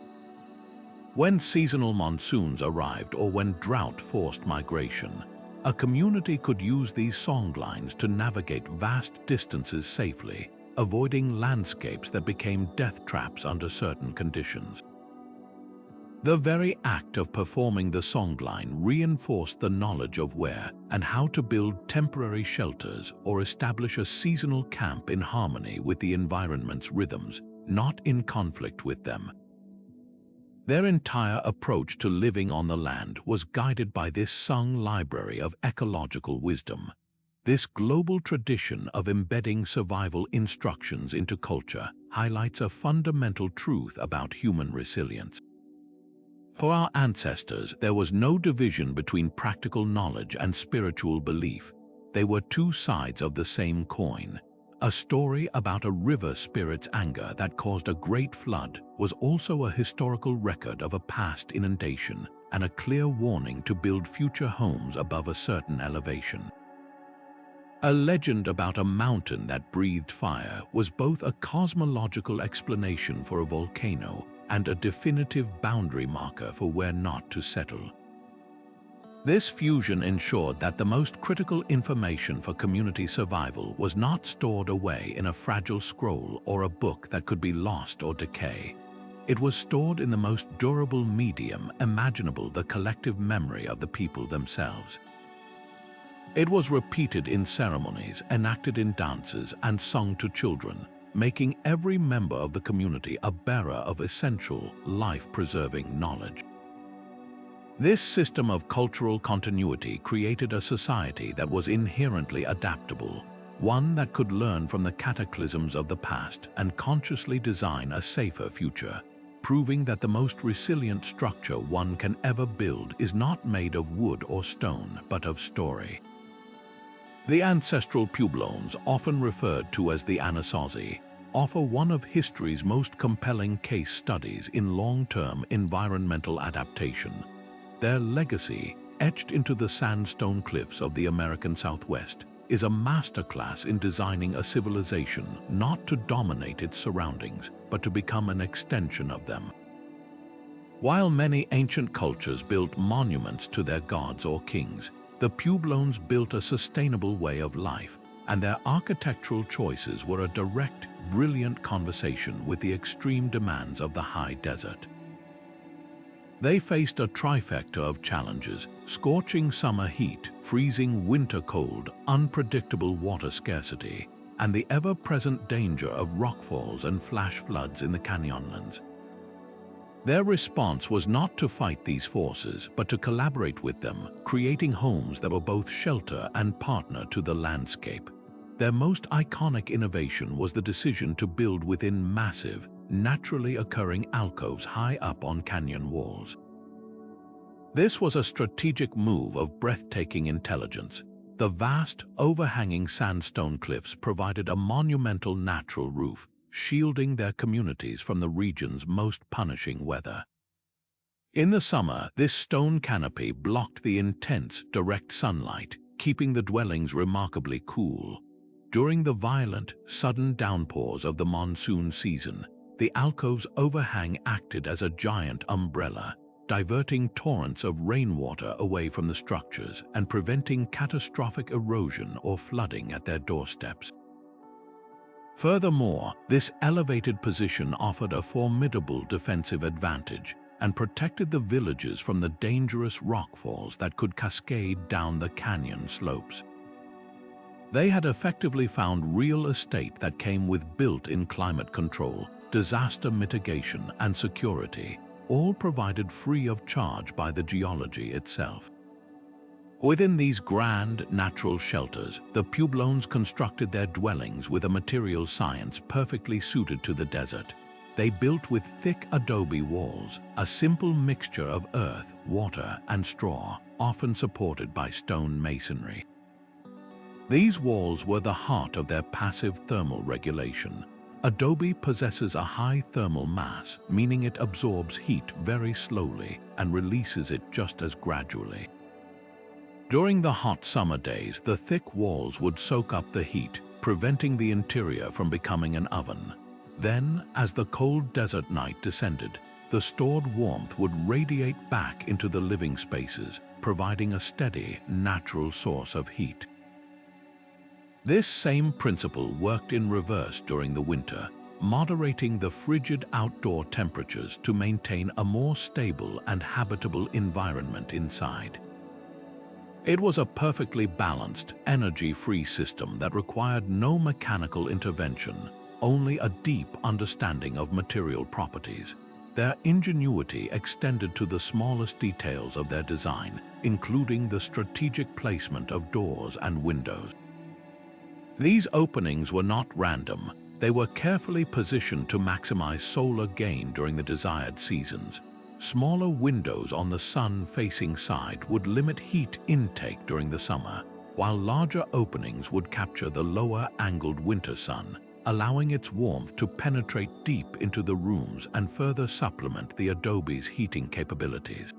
When seasonal monsoons arrived or when drought forced migration, a community could use these songlines to navigate vast distances safely, avoiding landscapes that became death traps under certain conditions. The very act of performing the songline reinforced the knowledge of where and how to build temporary shelters or establish a seasonal camp in harmony with the environment's rhythms, not in conflict with them. Their entire approach to living on the land was guided by this sung library of ecological wisdom. This global tradition of embedding survival instructions into culture highlights a fundamental truth about human resilience. For our ancestors, there was no division between practical knowledge and spiritual belief. They were two sides of the same coin. A story about a river spirit's anger that caused a great flood was also a historical record of a past inundation and a clear warning to build future homes above a certain elevation. A legend about a mountain that breathed fire was both a cosmological explanation for a volcano and a definitive boundary marker for where not to settle. This fusion ensured that the most critical information for community survival was not stored away in a fragile scroll or a book that could be lost or decay. It was stored in the most durable medium imaginable, the collective memory of the people themselves. It was repeated in ceremonies, enacted in dances, and sung to children, making every member of the community a bearer of essential, life-preserving knowledge. This system of cultural continuity created a society that was inherently adaptable, one that could learn from the cataclysms of the past and consciously design a safer future, proving that the most resilient structure one can ever build is not made of wood or stone, but of story. The ancestral Pueblones, often referred to as the Anasazi, offer one of history's most compelling case studies in long-term environmental adaptation. Their legacy, etched into the sandstone cliffs of the American Southwest, is a masterclass in designing a civilization not to dominate its surroundings, but to become an extension of them. While many ancient cultures built monuments to their gods or kings, the Pueblones built a sustainable way of life, and their architectural choices were a direct, brilliant conversation with the extreme demands of the high desert. They faced a trifecta of challenges: scorching summer heat, freezing winter cold, unpredictable water scarcity, and the ever-present danger of rockfalls and flash floods in the canyonlands. Their response was not to fight these forces, but to collaborate with them, creating homes that were both shelter and partner to the landscape. Their most iconic innovation was the decision to build within massive, naturally occurring alcoves high up on canyon walls. This was a strategic move of breathtaking intelligence. The vast, overhanging sandstone cliffs provided a monumental natural roof, shielding their communities from the region's most punishing weather. In the summer, this stone canopy blocked the intense, direct sunlight, keeping the dwellings remarkably cool. During the violent, sudden downpours of the monsoon season, the alcove's overhang acted as a giant umbrella, diverting torrents of rainwater away from the structures and preventing catastrophic erosion or flooding at their doorsteps. Furthermore, this elevated position offered a formidable defensive advantage and protected the villages from the dangerous rockfalls that could cascade down the canyon slopes. They had effectively found real estate that came with built-in climate control, disaster mitigation, and security, all provided free of charge by the geology itself. Within these grand, natural shelters, the Pueblones constructed their dwellings with a material science perfectly suited to the desert. They built with thick adobe walls, a simple mixture of earth, water, and straw, often supported by stone masonry. These walls were the heart of their passive thermal regulation. Adobe possesses a high thermal mass, meaning it absorbs heat very slowly and releases it just as gradually. During the hot summer days, the thick walls would soak up the heat, preventing the interior from becoming an oven. Then, as the cold desert night descended, the stored warmth would radiate back into the living spaces, providing a steady, natural source of heat. This same principle worked in reverse during the winter, moderating the frigid outdoor temperatures to maintain a more stable and habitable environment inside. It was a perfectly balanced, energy-free system that required no mechanical intervention, only a deep understanding of material properties. Their ingenuity extended to the smallest details of their design, including the strategic placement of doors and windows. These openings were not random. They were carefully positioned to maximize solar gain during the desired seasons. Smaller windows on the sun-facing side would limit heat intake during the summer, while larger openings would capture the lower-angled winter sun, allowing its warmth to penetrate deep into the rooms and further supplement the adobe's heating capabilities.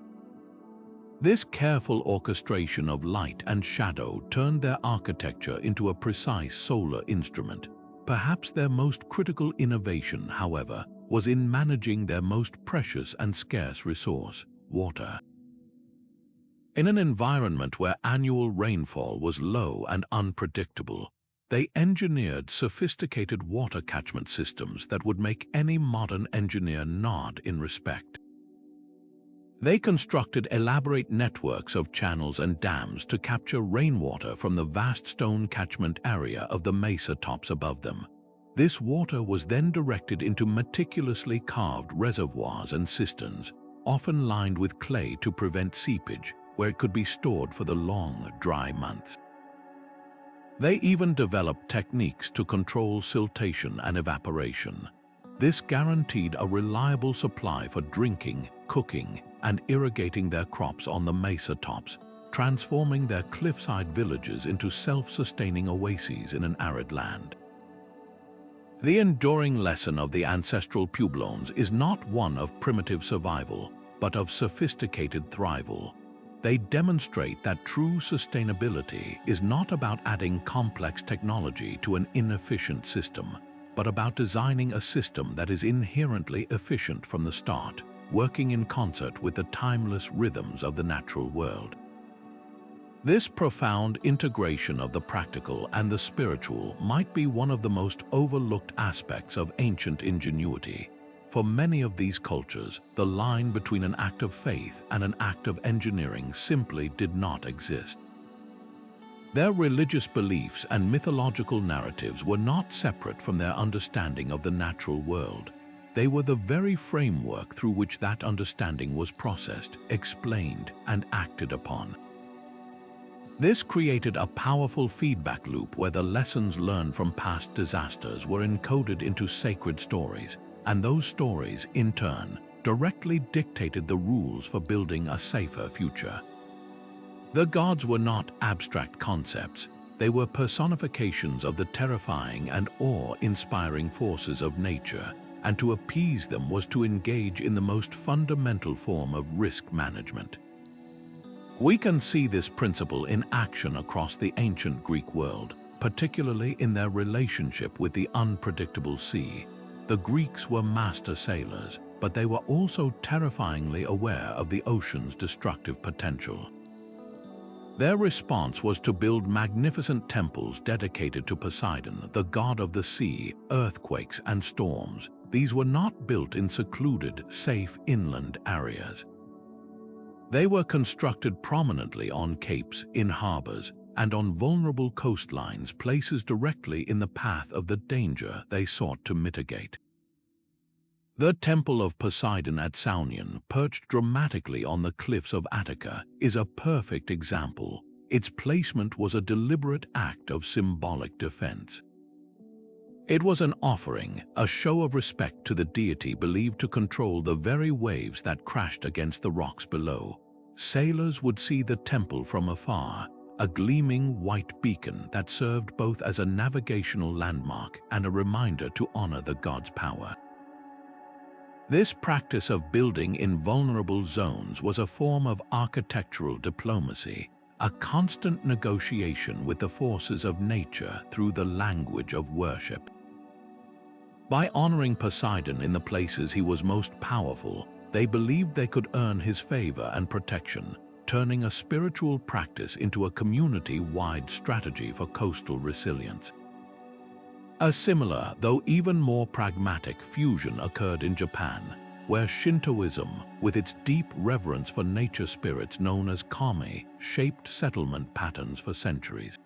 This careful orchestration of light and shadow turned their architecture into a precise solar instrument. Perhaps their most critical innovation, however, was in managing their most precious and scarce resource, water. In an environment where annual rainfall was low and unpredictable, they engineered sophisticated water catchment systems that would make any modern engineer nod in respect. They constructed elaborate networks of channels and dams to capture rainwater from the vast stone catchment area of the mesa tops above them. This water was then directed into meticulously carved reservoirs and cisterns, often lined with clay to prevent seepage, where it could be stored for the long, dry months. They even developed techniques to control siltation and evaporation. This guaranteed a reliable supply for drinking, cooking, and irrigating their crops on the mesa tops, transforming their cliffside villages into self-sustaining oases in an arid land. The enduring lesson of the ancestral Pueblones is not one of primitive survival, but of sophisticated thrival. They demonstrate that true sustainability is not about adding complex technology to an inefficient system, but about designing a system that is inherently efficient from the start, working in concert with the timeless rhythms of the natural world. This profound integration of the practical and the spiritual might be one of the most overlooked aspects of ancient ingenuity. For many of these cultures, the line between an act of faith and an act of engineering simply did not exist. Their religious beliefs and mythological narratives were not separate from their understanding of the natural world. They were the very framework through which that understanding was processed, explained, and acted upon. This created a powerful feedback loop where the lessons learned from past disasters were encoded into sacred stories, and those stories, in turn, directly dictated the rules for building a safer future. The gods were not abstract concepts. They were personifications of the terrifying and awe-inspiring forces of nature, and to appease them was to engage in the most fundamental form of risk management. We can see this principle in action across the ancient Greek world, particularly in their relationship with the unpredictable sea. The Greeks were master sailors, but they were also terrifyingly aware of the ocean's destructive potential. Their response was to build magnificent temples dedicated to Poseidon, the god of the sea, earthquakes, and storms. These were not built in secluded, safe inland areas. They were constructed prominently on capes, in harbors, and on vulnerable coastlines, places directly in the path of the danger they sought to mitigate. The Temple of Poseidon at Saunion, perched dramatically on the cliffs of Attica, is a perfect example. Its placement was a deliberate act of symbolic defense. It was an offering, a show of respect to the deity believed to control the very waves that crashed against the rocks below. Sailors would see the temple from afar, a gleaming white beacon that served both as a navigational landmark and a reminder to honor the god's power. This practice of building in vulnerable zones was a form of architectural diplomacy, a constant negotiation with the forces of nature through the language of worship. By honoring Poseidon in the places he was most powerful, they believed they could earn his favor and protection, turning a spiritual practice into a community-wide strategy for coastal resilience. A similar, though even more pragmatic, fusion occurred in Japan, where Shintoism, with its deep reverence for nature spirits known as kami, shaped settlement patterns for centuries.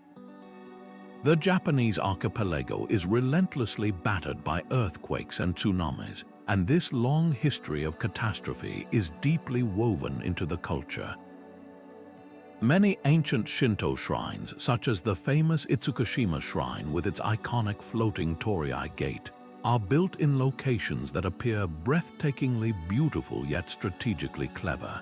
The Japanese archipelago is relentlessly battered by earthquakes and tsunamis, and this long history of catastrophe is deeply woven into the culture. Many ancient Shinto shrines, such as the famous Itsukushima Shrine with its iconic floating torii gate, are built in locations that appear breathtakingly beautiful yet strategically clever.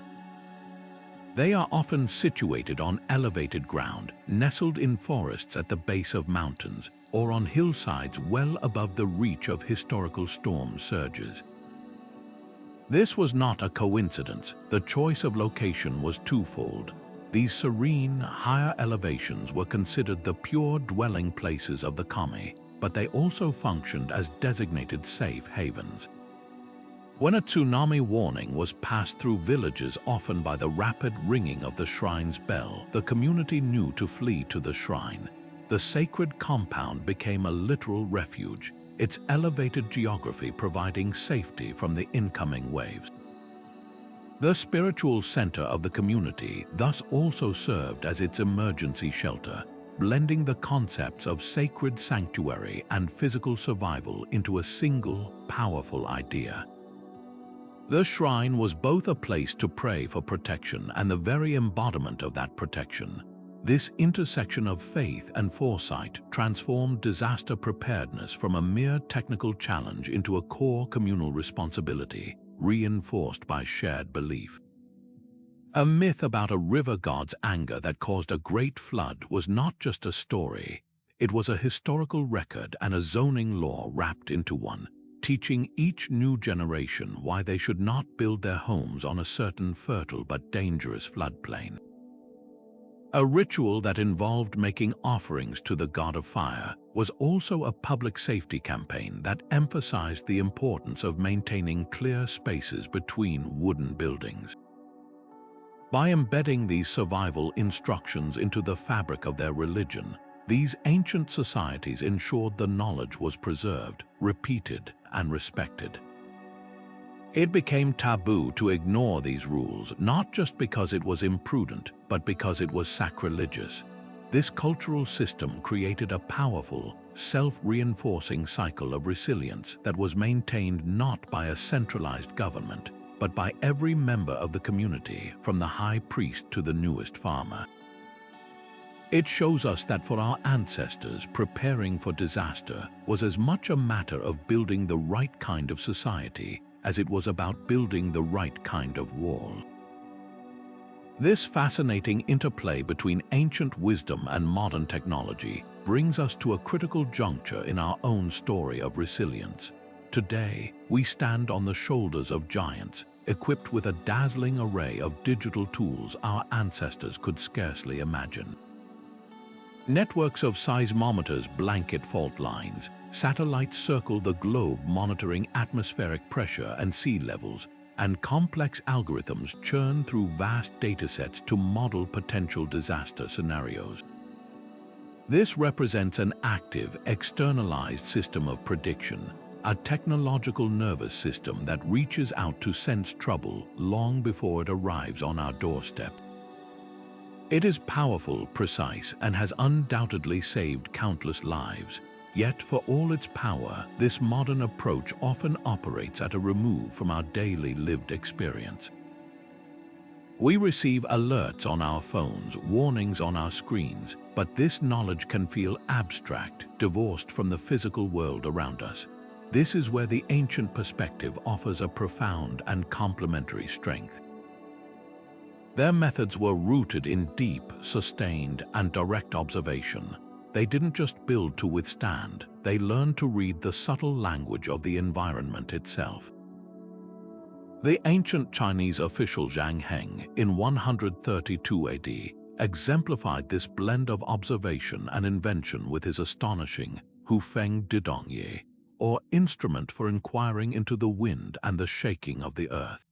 They are often situated on elevated ground, nestled in forests at the base of mountains, or on hillsides well above the reach of historical storm surges. This was not a coincidence. The choice of location was twofold. These serene, higher elevations were considered the pure dwelling places of the kami, but they also functioned as designated safe havens. When a tsunami warning was passed through villages, often by the rapid ringing of the shrine's bell, the community knew to flee to the shrine. The sacred compound became a literal refuge, its elevated geography providing safety from the incoming waves. The spiritual center of the community thus also served as its emergency shelter, blending the concepts of sacred sanctuary and physical survival into a single, powerful idea. The shrine was both a place to pray for protection and the very embodiment of that protection. This intersection of faith and foresight transformed disaster preparedness from a mere technical challenge into a core communal responsibility, reinforced by shared belief. A myth about a river god's anger that caused a great flood was not just a story. It was a historical record and a zoning law wrapped into one, teaching each new generation why they should not build their homes on a certain fertile but dangerous floodplain. A ritual that involved making offerings to the god of fire was also a public safety campaign that emphasized the importance of maintaining clear spaces between wooden buildings. By embedding these survival instructions into the fabric of their religion, these ancient societies ensured the knowledge was preserved, repeated, and respected. It became taboo to ignore these rules, not just because it was imprudent, but because it was sacrilegious. This cultural system created a powerful, self-reinforcing cycle of resilience that was maintained not by a centralized government, but by every member of the community, from the high priest to the newest farmer. It shows us that for our ancestors, preparing for disaster was as much a matter of building the right kind of society as it was about building the right kind of wall. This fascinating interplay between ancient wisdom and modern technology brings us to a critical juncture in our own story of resilience. Today, we stand on the shoulders of giants, equipped with a dazzling array of digital tools our ancestors could scarcely imagine. Networks of seismometers blanket fault lines, satellites circle the globe monitoring atmospheric pressure and sea levels, and complex algorithms churn through vast datasets to model potential disaster scenarios. This represents an active, externalized system of prediction, a technological nervous system that reaches out to sense trouble long before it arrives on our doorstep. It is powerful, precise, and has undoubtedly saved countless lives. Yet, for all its power, this modern approach often operates at a remove from our daily lived experience. We receive alerts on our phones, warnings on our screens, but this knowledge can feel abstract, divorced from the physical world around us. This is where the ancient perspective offers a profound and complementary strength. Their methods were rooted in deep, sustained, and direct observation. They didn't just build to withstand, they learned to read the subtle language of the environment itself. The ancient Chinese official Zhang Heng, in 132 AD, exemplified this blend of observation and invention with his astonishing Hufeng Didongye, or instrument for inquiring into the wind and the shaking of the earth.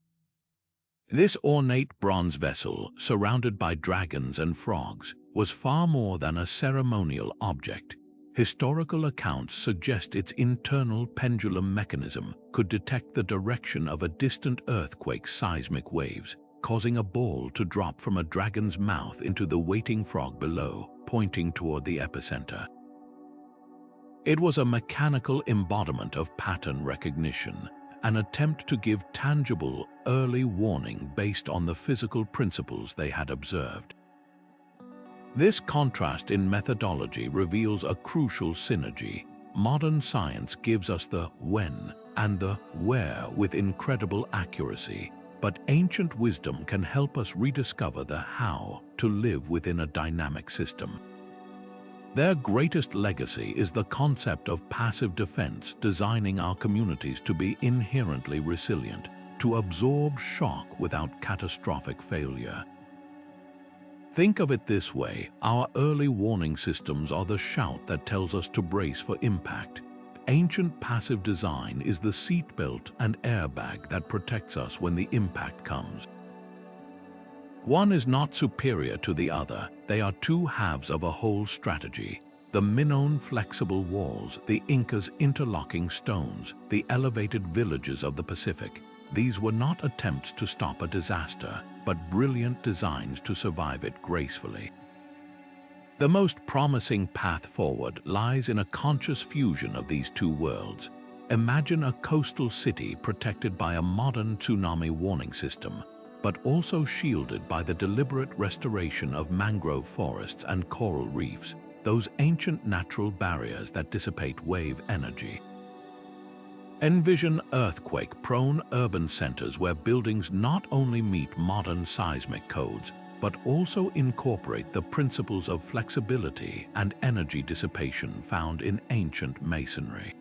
This ornate bronze vessel, surrounded by dragons and frogs, was far more than a ceremonial object. Historical accounts suggest its internal pendulum mechanism could detect the direction of a distant earthquake's seismic waves, causing a ball to drop from a dragon's mouth into the waiting frog below, pointing toward the epicenter. It was a mechanical embodiment of pattern recognition, an attempt to give tangible, early warning based on the physical principles they had observed. This contrast in methodology reveals a crucial synergy. Modern science gives us the when and the where with incredible accuracy, but ancient wisdom can help us rediscover the how to live within a dynamic system. Their greatest legacy is the concept of passive defense, designing our communities to be inherently resilient, to absorb shock without catastrophic failure. Think of it this way: our early warning systems are the shout that tells us to brace for impact. Ancient passive design is the seatbelt and airbag that protects us when the impact comes. One is not superior to the other, they are two halves of a whole strategy. The Minoan flexible walls, the Incas' interlocking stones, the elevated villages of the Pacific. These were not attempts to stop a disaster, but brilliant designs to survive it gracefully. The most promising path forward lies in a conscious fusion of these two worlds. Imagine a coastal city protected by a modern tsunami warning system, but also shielded by the deliberate restoration of mangrove forests and coral reefs, those ancient natural barriers that dissipate wave energy. Envision earthquake-prone urban centers where buildings not only meet modern seismic codes, but also incorporate the principles of flexibility and energy dissipation found in ancient masonry.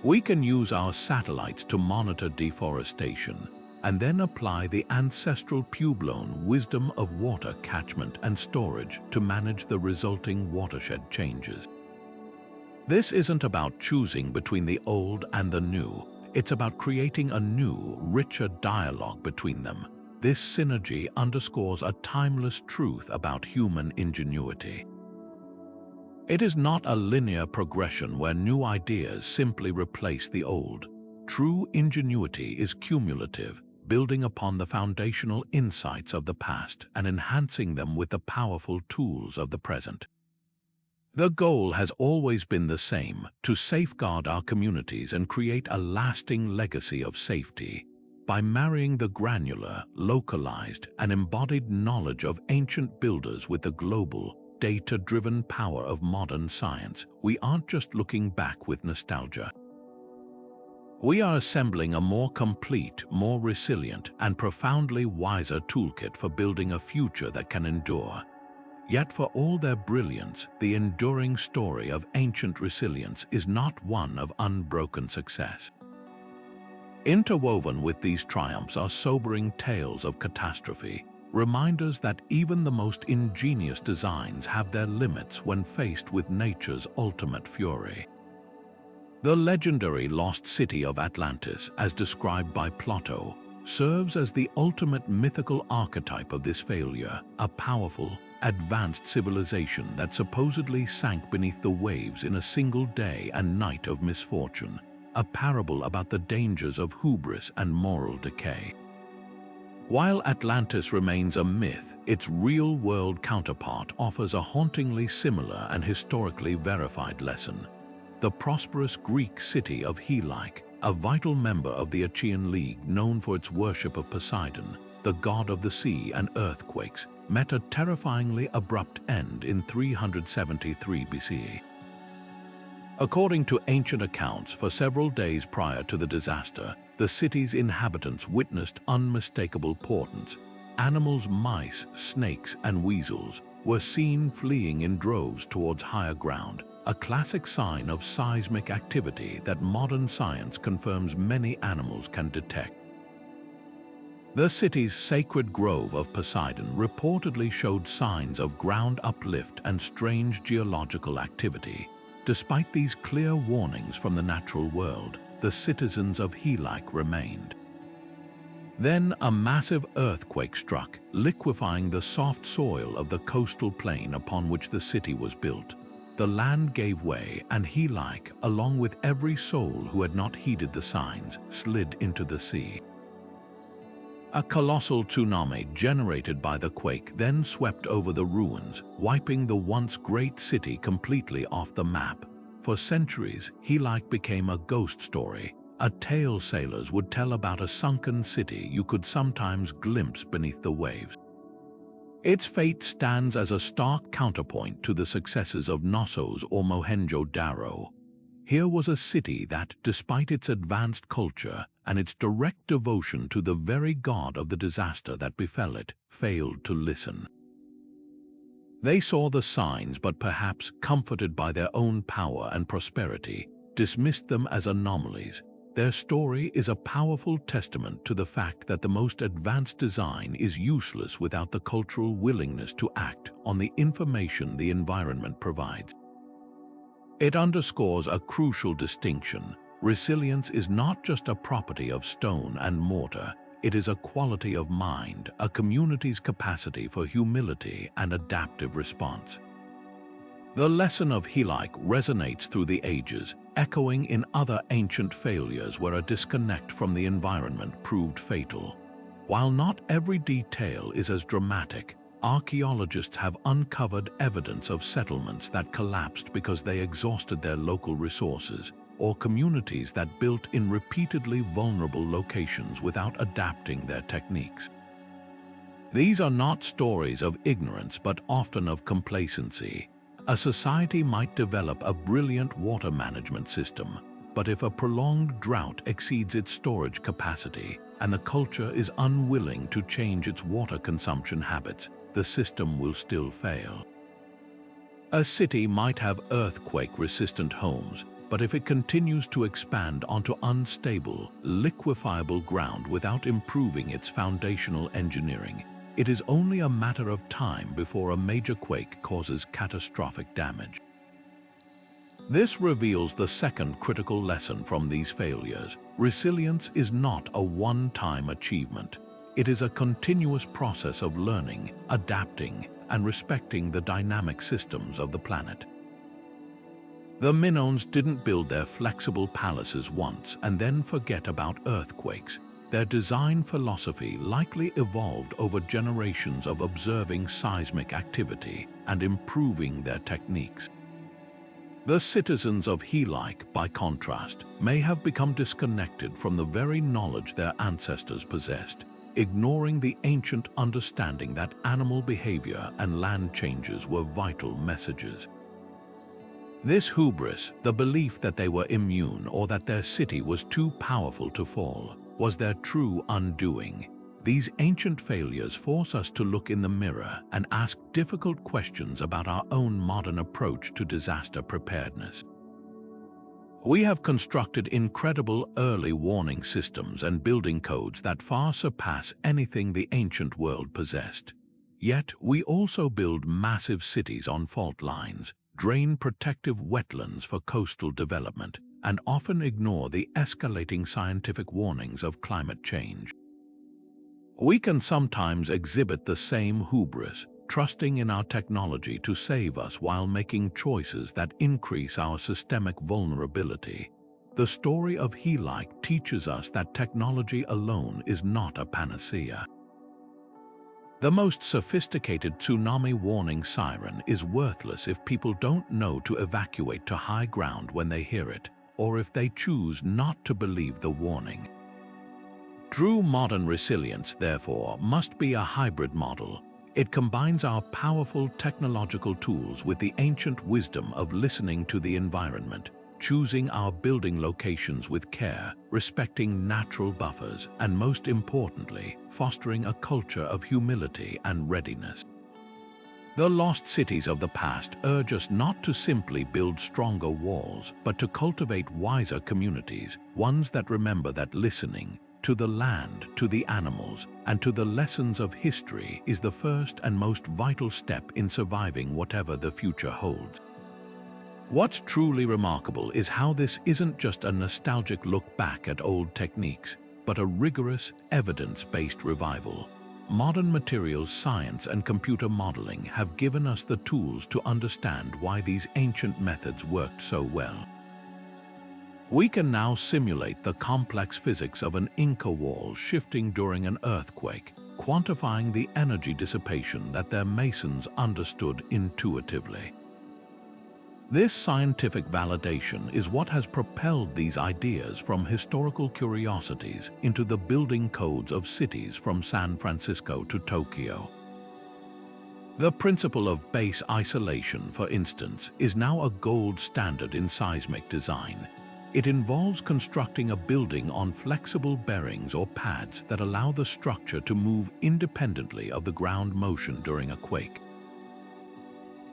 We can use our satellites to monitor deforestation and then apply the ancestral Puebloan wisdom of water catchment and storage to manage the resulting watershed changes. This isn't about choosing between the old and the new. It's about creating a new, richer dialogue between them. This synergy underscores a timeless truth about human ingenuity. It is not a linear progression where new ideas simply replace the old. True ingenuity is cumulative, building upon the foundational insights of the past and enhancing them with the powerful tools of the present. The goal has always been the same: to safeguard our communities and create a lasting legacy of safety. By marrying the granular, localized, and embodied knowledge of ancient builders with the global, data-driven power of modern science, we aren't just looking back with nostalgia. We are assembling a more complete, more resilient, and profoundly wiser toolkit for building a future that can endure. Yet for all their brilliance, the enduring story of ancient resilience is not one of unbroken success. Interwoven with these triumphs are sobering tales of catastrophe, reminders that even the most ingenious designs have their limits when faced with nature's ultimate fury. The legendary lost city of Atlantis, as described by Plato, serves as the ultimate mythical archetype of this failure, a powerful, advanced civilization that supposedly sank beneath the waves in a single day and night of misfortune, a parable about the dangers of hubris and moral decay. While Atlantis remains a myth, its real-world counterpart offers a hauntingly similar and historically verified lesson. The prosperous Greek city of Helike, a vital member of the Achaean League known for its worship of Poseidon, the god of the sea and earthquakes, met a terrifyingly abrupt end in 373 BCE. According to ancient accounts, for several days prior to the disaster, the city's inhabitants witnessed unmistakable portents. Animals, mice, snakes, and weasels were seen fleeing in droves towards higher ground, a classic sign of seismic activity that modern science confirms many animals can detect. The city's sacred grove of Poseidon reportedly showed signs of ground uplift and strange geological activity. Despite these clear warnings from the natural world, the citizens of Helike remained. Then a massive earthquake struck, liquefying the soft soil of the coastal plain upon which the city was built. The land gave way, and Helike, along with every soul who had not heeded the signs, slid into the sea. A colossal tsunami generated by the quake then swept over the ruins, wiping the once great city completely off the map. For centuries, Helike became a ghost story, a tale sailors would tell about a sunken city you could sometimes glimpse beneath the waves. Its fate stands as a stark counterpoint to the successes of Knossos or Mohenjo-Daro. Here was a city that, despite its advanced culture and its direct devotion to the very god of the disaster that befell it, failed to listen. They saw the signs, but perhaps comforted by their own power and prosperity, dismissed them as anomalies. Their story is a powerful testament to the fact that the most advanced design is useless without the cultural willingness to act on the information the environment provides. It underscores a crucial distinction. Resilience is not just a property of stone and mortar. It is a quality of mind, a community's capacity for humility and adaptive response. The lesson of Helike resonates through the ages, echoing in other ancient failures where a disconnect from the environment proved fatal. While not every detail is as dramatic, archaeologists have uncovered evidence of settlements that collapsed because they exhausted their local resources, or communities that built in repeatedly vulnerable locations without adapting their techniques. These are not stories of ignorance, but often of complacency. A society might develop a brilliant water management system, but if a prolonged drought exceeds its storage capacity, and the culture is unwilling to change its water consumption habits, the system will still fail. A city might have earthquake-resistant homes, but if it continues to expand onto unstable, liquefiable ground without improving its foundational engineering, it is only a matter of time before a major quake causes catastrophic damage. This reveals the second critical lesson from these failures. Resilience is not a one-time achievement. It is a continuous process of learning, adapting, and respecting the dynamic systems of the planet. The Minones didn't build their flexible palaces once and then forget about earthquakes. Their design philosophy likely evolved over generations of observing seismic activity and improving their techniques. The citizens of Helike, by contrast, may have become disconnected from the very knowledge their ancestors possessed, ignoring the ancient understanding that animal behavior and land changes were vital messages. This hubris, the belief that they were immune or that their city was too powerful to fall, was their true undoing. These ancient failures force us to look in the mirror and ask difficult questions about our own modern approach to disaster preparedness. We have constructed incredible early warning systems and building codes that far surpass anything the ancient world possessed. Yet we also build massive cities on fault lines, drain protective wetlands for coastal development, and often ignore the escalating scientific warnings of climate change. We can sometimes exhibit the same hubris, trusting in our technology to save us while making choices that increase our systemic vulnerability. The story of Helike teaches us that technology alone is not a panacea. The most sophisticated tsunami warning siren is worthless if people don't know to evacuate to high ground when they hear it, or if they choose not to believe the warning. True modern resilience, therefore, must be a hybrid model. It combines our powerful technological tools with the ancient wisdom of listening to the environment, choosing our building locations with care, respecting natural buffers, and most importantly, fostering a culture of humility and readiness. The lost cities of the past urge us not to simply build stronger walls, but to cultivate wiser communities, ones that remember that listening to the land, to the animals, and to the lessons of history is the first and most vital step in surviving whatever the future holds. What's truly remarkable is how this isn't just a nostalgic look back at old techniques, but a rigorous, evidence-based revival. Modern materials science and computer modeling have given us the tools to understand why these ancient methods worked so well. We can now simulate the complex physics of an Inca wall shifting during an earthquake, quantifying the energy dissipation that their masons understood intuitively. This scientific validation is what has propelled these ideas from historical curiosities into the building codes of cities from San Francisco to Tokyo. The principle of base isolation, for instance, is now a gold standard in seismic design. It involves constructing a building on flexible bearings or pads that allow the structure to move independently of the ground motion during a quake.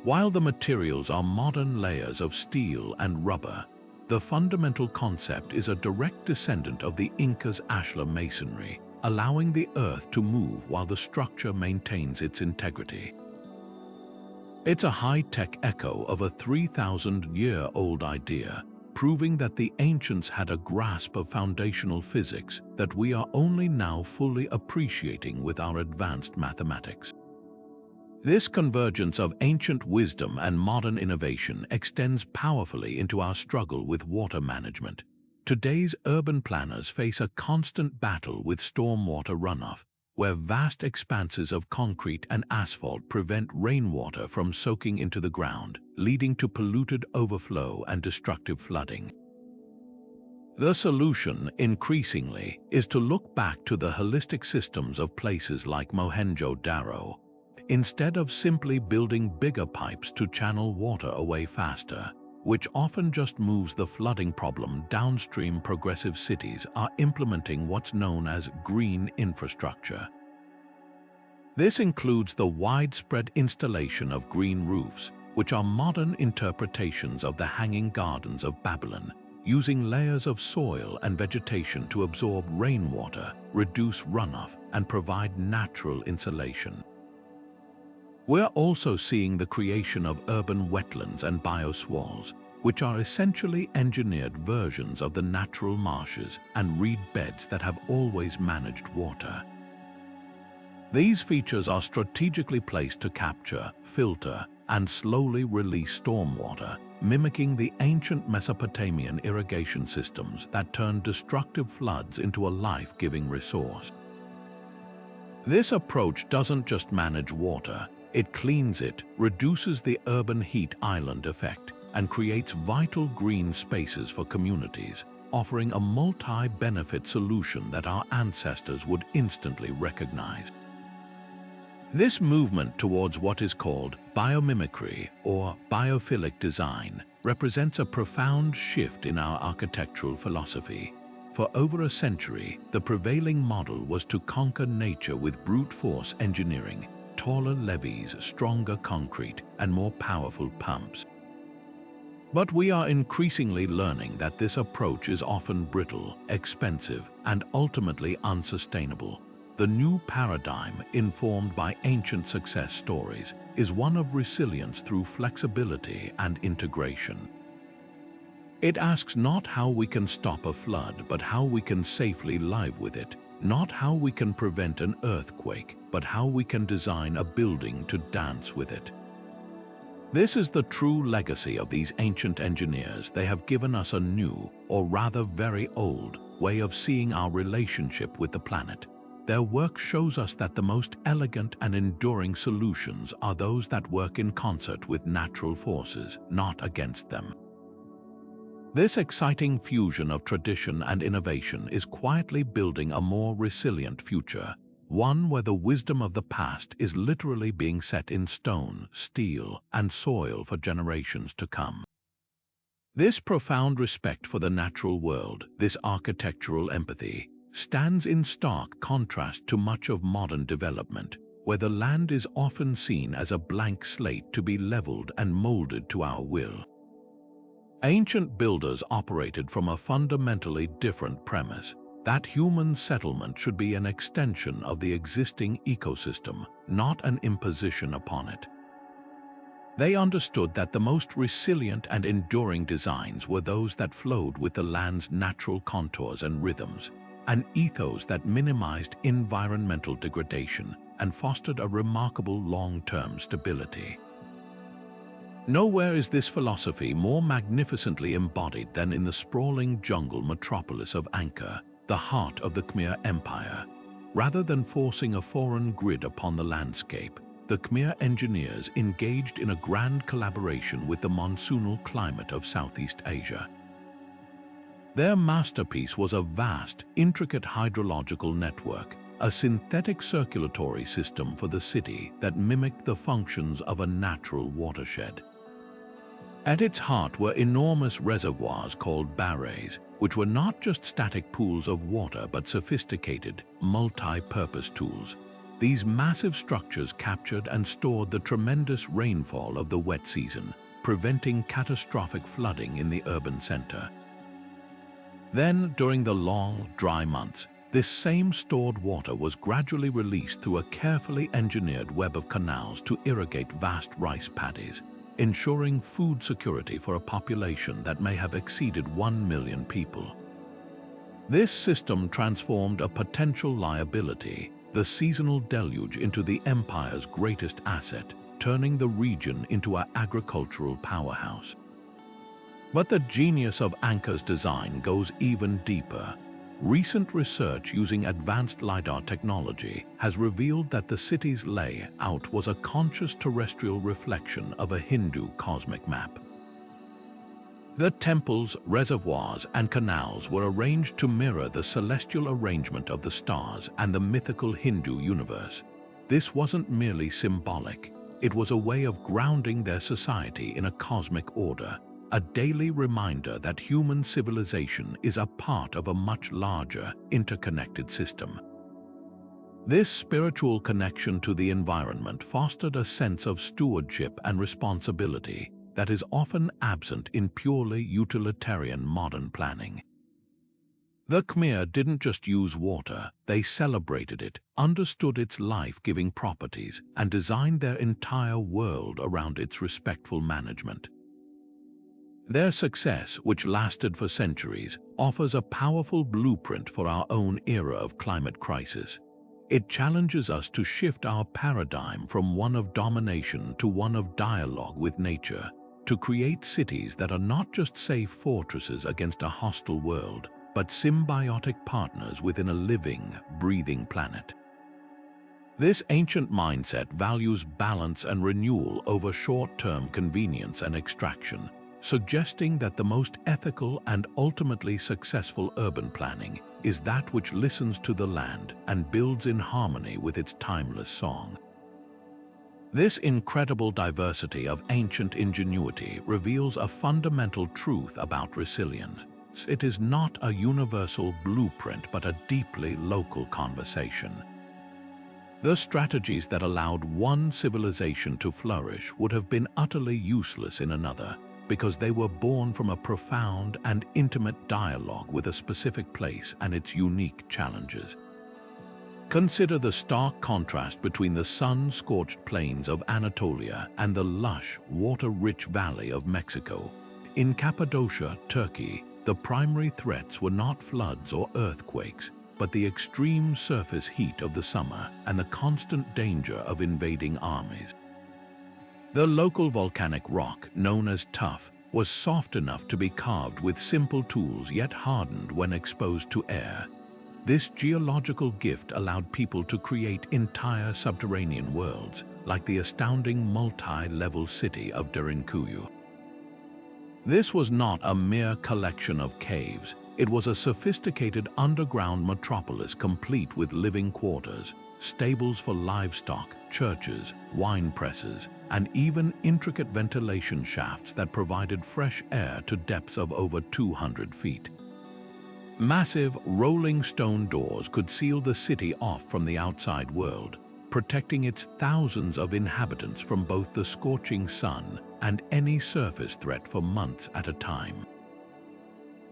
While the materials are modern layers of steel and rubber, the fundamental concept is a direct descendant of the Inca's ashlar masonry, allowing the earth to move while the structure maintains its integrity. It's a high-tech echo of a 3,000-year-old idea, proving that the ancients had a grasp of foundational physics that we are only now fully appreciating with our advanced mathematics. This convergence of ancient wisdom and modern innovation extends powerfully into our struggle with water management. Today's urban planners face a constant battle with stormwater runoff, where vast expanses of concrete and asphalt prevent rainwater from soaking into the ground, leading to polluted overflow and destructive flooding. The solution, increasingly, is to look back to the holistic systems of places like Mohenjo-Daro. Instead of simply building bigger pipes to channel water away faster, which often just moves the flooding problem downstream. Progressive cities are implementing what's known as green infrastructure. This includes the widespread installation of green roofs, which are modern interpretations of the Hanging Gardens of Babylon, using layers of soil and vegetation to absorb rainwater, reduce runoff, and provide natural insulation. We're also seeing the creation of urban wetlands and bioswales, which are essentially engineered versions of the natural marshes and reed beds that have always managed water. These features are strategically placed to capture, filter, and slowly release stormwater, mimicking the ancient Mesopotamian irrigation systems that turned destructive floods into a life-giving resource. This approach doesn't just manage water, it cleans it, reduces the urban heat island effect, and creates vital green spaces for communities, offering a multi-benefit solution that our ancestors would instantly recognize. This movement towards what is called biomimicry or biophilic design represents a profound shift in our architectural philosophy. For over a century, the prevailing model was to conquer nature with brute force engineering, taller levees, stronger concrete, and more powerful pumps. But we are increasingly learning that this approach is often brittle, expensive, and ultimately unsustainable. The new paradigm, informed by ancient success stories, is one of resilience through flexibility and integration. It asks not how we can stop a flood, but how we can safely live with it, not how we can prevent an earthquake, but how we can design a building to dance with it. This is the true legacy of these ancient engineers. They have given us a new, or rather very old, way of seeing our relationship with the planet. Their work shows us that the most elegant and enduring solutions are those that work in concert with natural forces, not against them. This exciting fusion of tradition and innovation is quietly building a more resilient future, one where the wisdom of the past is literally being set in stone, steel, and soil for generations to come. This profound respect for the natural world, this architectural empathy, stands in stark contrast to much of modern development, where the land is often seen as a blank slate to be leveled and molded to our will. Ancient builders operated from a fundamentally different premise, that human settlement should be an extension of the existing ecosystem, not an imposition upon it. They understood that the most resilient and enduring designs were those that flowed with the land's natural contours and rhythms, an ethos that minimized environmental degradation and fostered a remarkable long-term stability. Nowhere is this philosophy more magnificently embodied than in the sprawling jungle metropolis of Inca, the heart of the Khmer Empire. Rather than forcing a foreign grid upon the landscape, the Khmer engineers engaged in a grand collaboration with the monsoonal climate of Southeast Asia. Their masterpiece was a vast, intricate hydrological network, a synthetic circulatory system for the city that mimicked the functions of a natural watershed. At its heart were enormous reservoirs called barrays, which were not just static pools of water but sophisticated, multi-purpose tools. These massive structures captured and stored the tremendous rainfall of the wet season, preventing catastrophic flooding in the urban center. Then, during the long, dry months, this same stored water was gradually released through a carefully engineered web of canals to irrigate vast rice paddies, ensuring food security for a population that may have exceeded 1 million people. This system transformed a potential liability, the seasonal deluge, into the empire's greatest asset, turning the region into an agricultural powerhouse. But the genius of Inca's design goes even deeper. Recent research using advanced LiDAR technology has revealed that the city's layout was a conscious terrestrial reflection of a Hindu cosmic map. The temples, reservoirs, and canals were arranged to mirror the celestial arrangement of the stars and the mythical Hindu universe. This wasn't merely symbolic, it was a way of grounding their society in a cosmic order, a daily reminder that human civilization is a part of a much larger, interconnected system. This spiritual connection to the environment fostered a sense of stewardship and responsibility that is often absent in purely utilitarian modern planning. The Khmer didn't just use water, they celebrated it, understood its life-giving properties, and designed their entire world around its respectful management. Their success, which lasted for centuries, offers a powerful blueprint for our own era of climate crisis. It challenges us to shift our paradigm from one of domination to one of dialogue with nature, to create cities that are not just safe fortresses against a hostile world, but symbiotic partners within a living, breathing planet. This ancient mindset values balance and renewal over short-term convenience and extraction, suggesting that the most ethical and ultimately successful urban planning is that which listens to the land and builds in harmony with its timeless song. This incredible diversity of ancient ingenuity reveals a fundamental truth about resilience. It is not a universal blueprint but a deeply local conversation. The strategies that allowed one civilization to flourish would have been utterly useless in another, because they were born from a profound and intimate dialogue with a specific place and its unique challenges. Consider the stark contrast between the sun-scorched plains of Anatolia and the lush, water-rich valley of Mexico. In Cappadocia, Turkey, the primary threats were not floods or earthquakes, but the extreme surface heat of the summer and the constant danger of invading armies. The local volcanic rock, known as tuff, was soft enough to be carved with simple tools yet hardened when exposed to air. This geological gift allowed people to create entire subterranean worlds, like the astounding multi-level city of Derinkuyu. This was not a mere collection of caves. It was a sophisticated underground metropolis complete with living quarters, stables for livestock, churches, wine presses, and even intricate ventilation shafts that provided fresh air to depths of over 200 feet. Massive, rolling stone doors could seal the city off from the outside world, protecting its thousands of inhabitants from both the scorching sun and any surface threat for months at a time.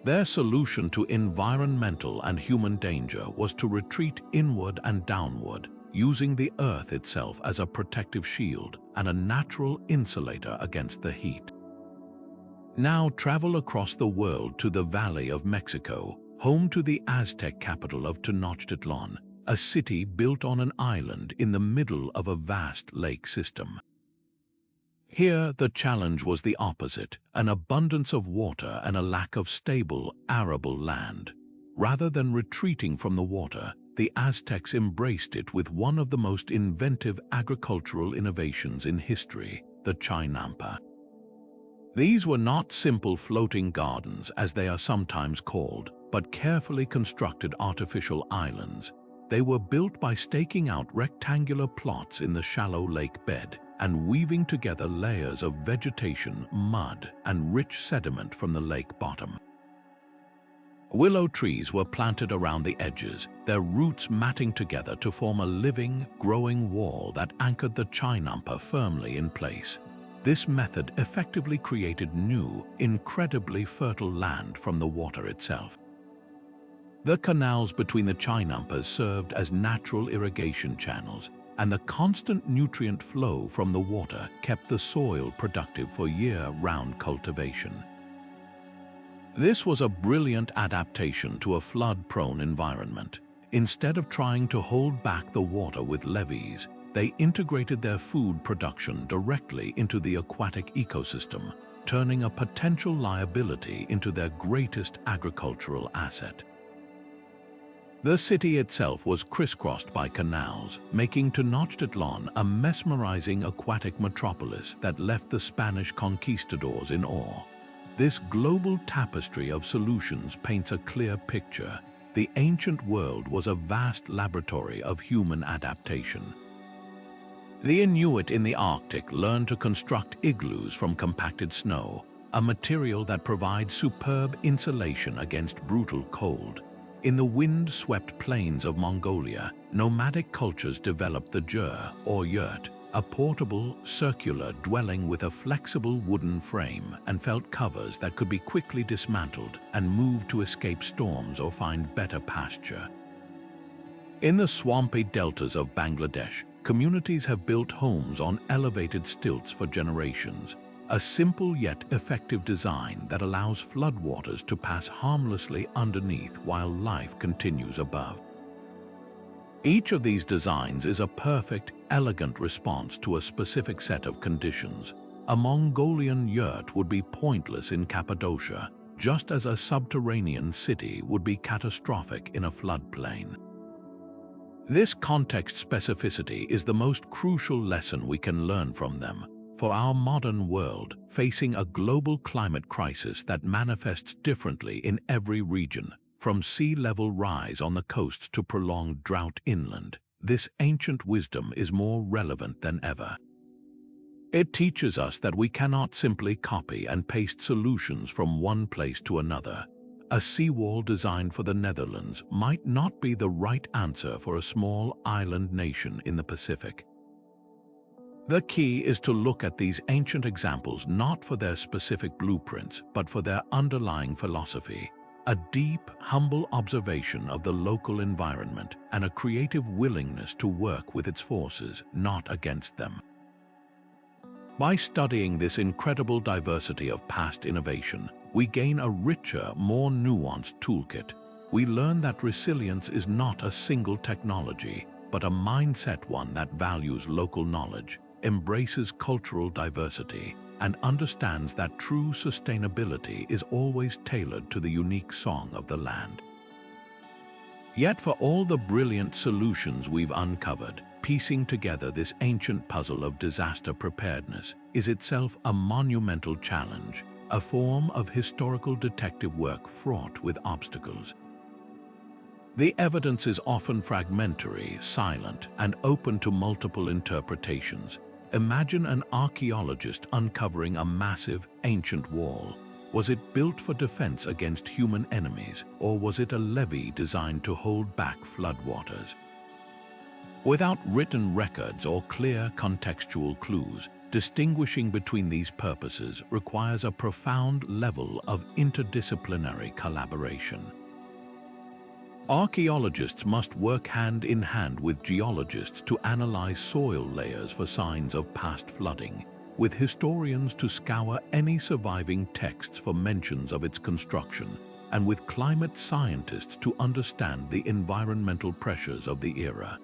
Their solution to environmental and human danger was to retreat inward and downward, using the earth itself as a protective shield and a natural insulator against the heat. Now travel across the world to the Valley of Mexico, home to the Aztec capital of Tenochtitlan, a city built on an island in the middle of a vast lake system. Here, the challenge was the opposite, an abundance of water and a lack of stable, arable land. Rather than retreating from the water, the Aztecs embraced it with one of the most inventive agricultural innovations in history, the chinampa. These were not simple floating gardens, as they are sometimes called, but carefully constructed artificial islands. They were built by staking out rectangular plots in the shallow lake bed and weaving together layers of vegetation, mud, and rich sediment from the lake bottom. Willow trees were planted around the edges, their roots matting together to form a living, growing wall that anchored the chinampa firmly in place. This method effectively created new, incredibly fertile land from the water itself. The canals between the chinampas served as natural irrigation channels, and the constant nutrient flow from the water kept the soil productive for year-round cultivation. This was a brilliant adaptation to a flood-prone environment. Instead of trying to hold back the water with levees, they integrated their food production directly into the aquatic ecosystem, turning a potential liability into their greatest agricultural asset. The city itself was crisscrossed by canals, making Tenochtitlan a mesmerizing aquatic metropolis that left the Spanish conquistadors in awe. This global tapestry of solutions paints a clear picture. The ancient world was a vast laboratory of human adaptation. The Inuit in the Arctic learned to construct igloos from compacted snow, a material that provides superb insulation against brutal cold. In the wind-swept plains of Mongolia, nomadic cultures developed the jur, or yurt, a portable, circular dwelling with a flexible wooden frame and felt covers that could be quickly dismantled and moved to escape storms or find better pasture. In the swampy deltas of Bangladesh, communities have built homes on elevated stilts for generations, a simple yet effective design that allows floodwaters to pass harmlessly underneath while life continues above. Each of these designs is a perfect, elegant response to a specific set of conditions. A Mongolian yurt would be pointless in Cappadocia, just as a subterranean city would be catastrophic in a floodplain. This context specificity is the most crucial lesson we can learn from them. For our modern world, facing a global climate crisis that manifests differently in every region, from sea level rise on the coasts to prolonged drought inland, this ancient wisdom is more relevant than ever. It teaches us that we cannot simply copy and paste solutions from one place to another. A seawall designed for the Netherlands might not be the right answer for a small island nation in the Pacific. The key is to look at these ancient examples not for their specific blueprints, but for their underlying philosophy. A deep, humble observation of the local environment and a creative willingness to work with its forces, not against them. By studying this incredible diversity of past innovation, we gain a richer, more nuanced toolkit. We learn that resilience is not a single technology, but a mindset one that values local knowledge, embraces cultural diversity, and understands that true sustainability is always tailored to the unique song of the land. Yet for all the brilliant solutions we've uncovered, piecing together this ancient puzzle of disaster preparedness is itself a monumental challenge, a form of historical detective work fraught with obstacles. The evidence is often fragmentary, silent, and open to multiple interpretations. Imagine an archaeologist uncovering a massive, ancient wall. Was it built for defense against human enemies, or was it a levee designed to hold back floodwaters? Without written records or clear contextual clues, distinguishing between these purposes requires a profound level of interdisciplinary collaboration. Archaeologists must work hand in hand with geologists to analyze soil layers for signs of past flooding, with historians to scour any surviving texts for mentions of its construction, and with climate scientists to understand the environmental pressures of the era.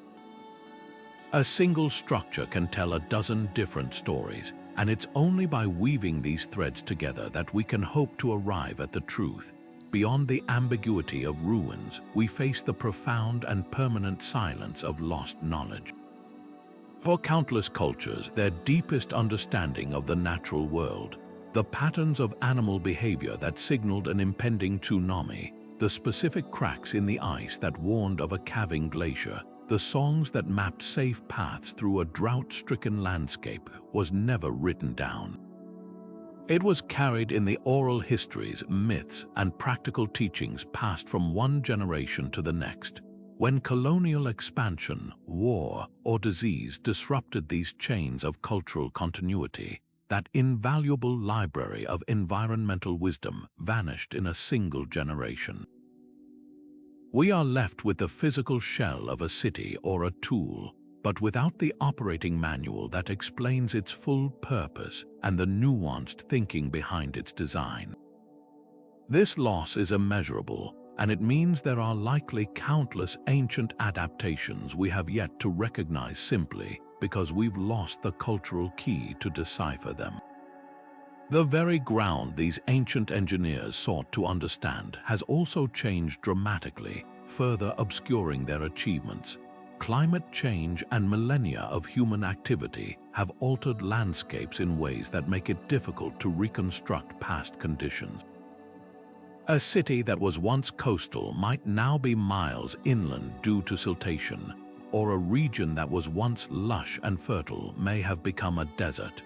A single structure can tell a dozen different stories, and it's only by weaving these threads together that we can hope to arrive at the truth. Beyond the ambiguity of ruins, we face the profound and permanent silence of lost knowledge. For countless cultures, their deepest understanding of the natural world, the patterns of animal behavior that signaled an impending tsunami, the specific cracks in the ice that warned of a calving glacier, the songs that mapped safe paths through a drought-stricken landscape, was never written down. It was carried in the oral histories, myths, and practical teachings passed from one generation to the next. When colonial expansion, war, or disease disrupted these chains of cultural continuity, that invaluable library of environmental wisdom vanished in a single generation. We are left with the physical shell of a city or a tool, but without the operating manual that explains its full purpose and the nuanced thinking behind its design. This loss is immeasurable, and it means there are likely countless ancient adaptations we have yet to recognize simply because we've lost the cultural key to decipher them. The very ground these ancient engineers sought to understand has also changed dramatically, further obscuring their achievements. Climate change and millennia of human activity have altered landscapes in ways that make it difficult to reconstruct past conditions. A city that was once coastal might now be miles inland due to siltation, or a region that was once lush and fertile may have become a desert.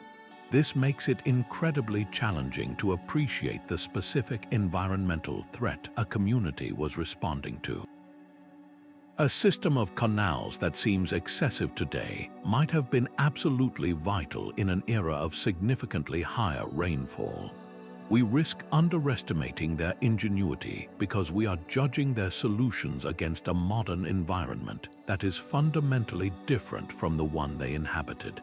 This makes it incredibly challenging to appreciate the specific environmental threat a community was responding to. A system of canals that seems excessive today might have been absolutely vital in an era of significantly higher rainfall. We risk underestimating their ingenuity because we are judging their solutions against a modern environment that is fundamentally different from the one they inhabited.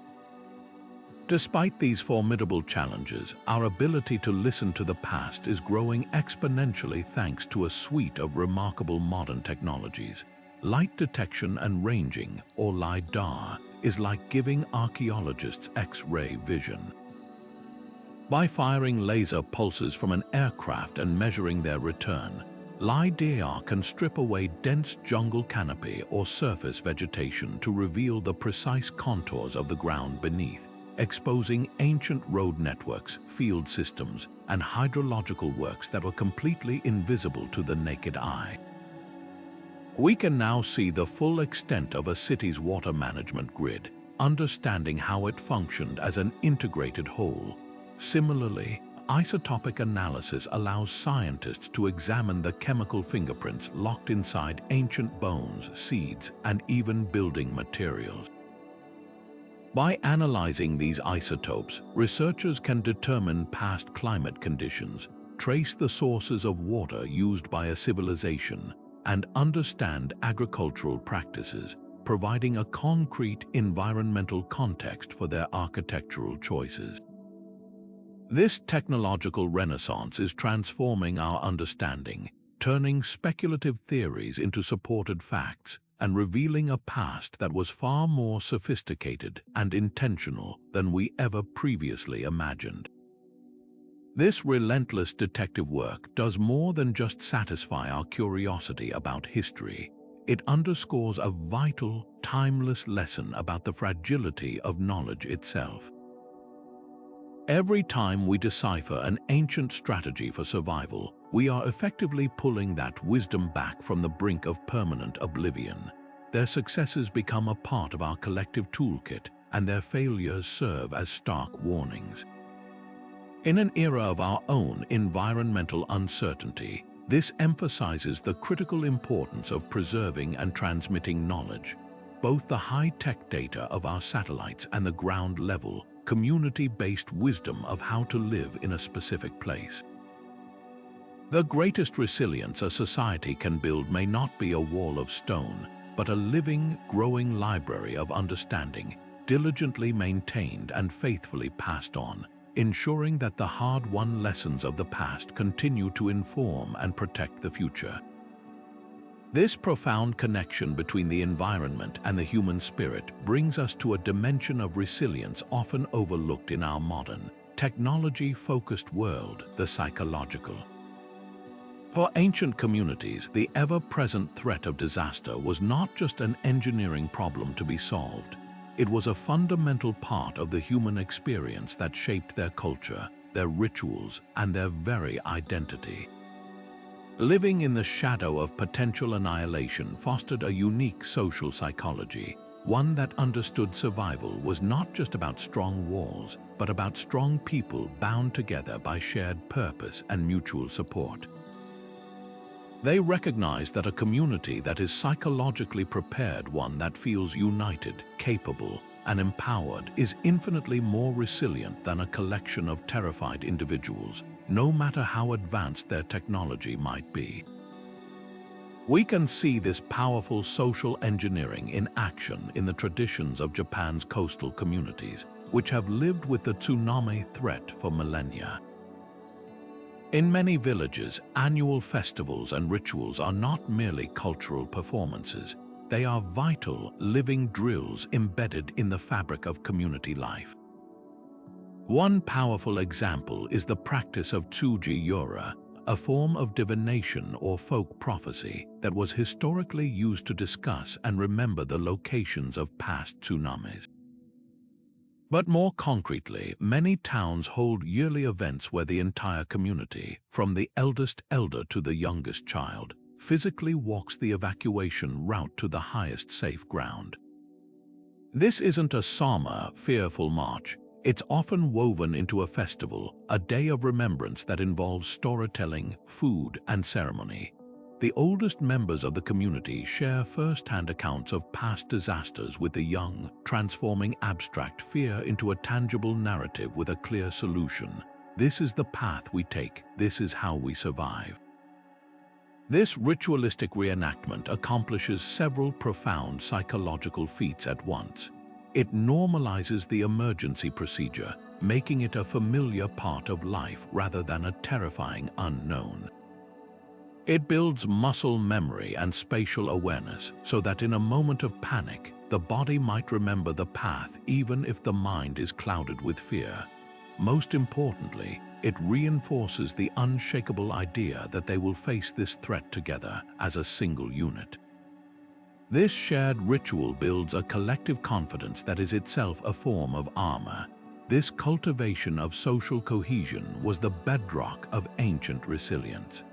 Despite these formidable challenges, our ability to listen to the past is growing exponentially thanks to a suite of remarkable modern technologies. Light detection and ranging, or LiDAR, is like giving archaeologists X-ray vision. By firing laser pulses from an aircraft and measuring their return, LiDAR can strip away dense jungle canopy or surface vegetation to reveal the precise contours of the ground beneath, exposing ancient road networks, field systems, and hydrological works that were completely invisible to the naked eye. We can now see the full extent of a city's water management grid, understanding how it functioned as an integrated whole. Similarly, isotopic analysis allows scientists to examine the chemical fingerprints locked inside ancient bones, seeds, and even building materials. By analyzing these isotopes, researchers can determine past climate conditions, trace the sources of water used by a civilization, and understand agricultural practices, providing a concrete environmental context for their architectural choices. This technological renaissance is transforming our understanding, turning speculative theories into supported facts, and revealing a past that was far more sophisticated and intentional than we ever previously imagined. This relentless detective work does more than just satisfy our curiosity about history. It underscores a vital, timeless lesson about the fragility of knowledge itself. Every time we decipher an ancient strategy for survival, we are effectively pulling that wisdom back from the brink of permanent oblivion. Their successes become a part of our collective toolkit, and their failures serve as stark warnings. In an era of our own environmental uncertainty, this emphasizes the critical importance of preserving and transmitting knowledge. Both the high-tech data of our satellites and the ground-level, community-based wisdom of how to live in a specific place. The greatest resilience a society can build may not be a wall of stone, but a living, growing library of understanding, diligently maintained and faithfully passed on, ensuring that the hard-won lessons of the past continue to inform and protect the future. This profound connection between the environment and the human spirit brings us to a dimension of resilience often overlooked in our modern, technology-focused world, the psychological. For ancient communities, the ever-present threat of disaster was not just an engineering problem to be solved. It was a fundamental part of the human experience that shaped their culture, their rituals, and their very identity. Living in the shadow of potential annihilation fostered a unique social psychology, one that understood survival was not just about strong walls, but about strong people bound together by shared purpose and mutual support. They recognized that a community that is psychologically prepared, one that feels united, capable, and empowered, is infinitely more resilient than a collection of terrified individuals, no matter how advanced their technology might be. We can see this powerful social engineering in action in the traditions of Japan's coastal communities, which have lived with the tsunami threat for millennia. In many villages, annual festivals and rituals are not merely cultural performances. They are vital, living drills embedded in the fabric of community life. One powerful example is the practice of tsuji-yora, a form of divination or folk prophecy that was historically used to discuss and remember the locations of past tsunamis. But more concretely, many towns hold yearly events where the entire community, from the eldest elder to the youngest child, physically walks the evacuation route to the highest safe ground. This isn't a somber, fearful march. It's often woven into a festival, a day of remembrance that involves storytelling, food, and ceremony. The oldest members of the community share first-hand accounts of past disasters with the young, transforming abstract fear into a tangible narrative with a clear solution. This is the path we take. This is how we survive. This ritualistic reenactment accomplishes several profound psychological feats at once. It normalizes the emergency procedure, making it a familiar part of life rather than a terrifying unknown. It builds muscle memory and spatial awareness so that in a moment of panic, the body might remember the path even if the mind is clouded with fear. Most importantly, it reinforces the unshakable idea that they will face this threat together as a single unit. This shared ritual builds a collective confidence that is itself a form of armor. This cultivation of social cohesion was the bedrock of ancient resilience.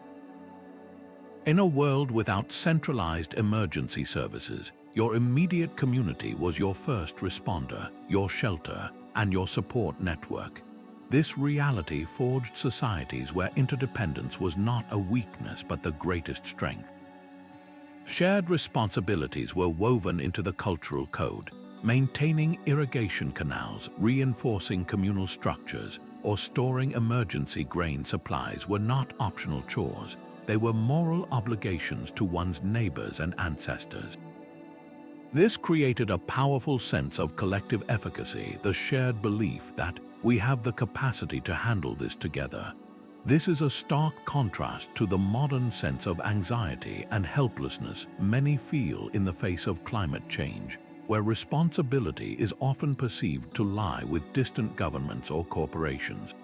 In a world without centralized emergency services, your immediate community was your first responder, your shelter, and your support network. This reality forged societies where interdependence was not a weakness but the greatest strength. Shared responsibilities were woven into the cultural code. Maintaining irrigation canals, reinforcing communal structures, or storing emergency grain supplies were not optional chores. They were moral obligations to one's neighbors and ancestors. This created a powerful sense of collective efficacy, the shared belief that we have the capacity to handle this together. This is a stark contrast to the modern sense of anxiety and helplessness many feel in the face of climate change, where responsibility is often perceived to lie with distant governments or corporations.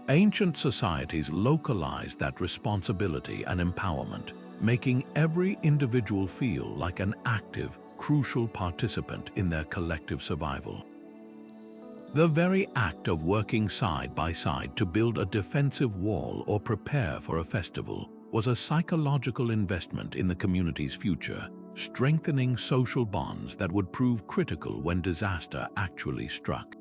Ancient societies localized that responsibility and empowerment, making every individual feel like an active, crucial participant in their collective survival. The very act of working side by side to build a defensive wall or prepare for a festival was a psychological investment in the community's future, strengthening social bonds that would prove critical when disaster actually struck.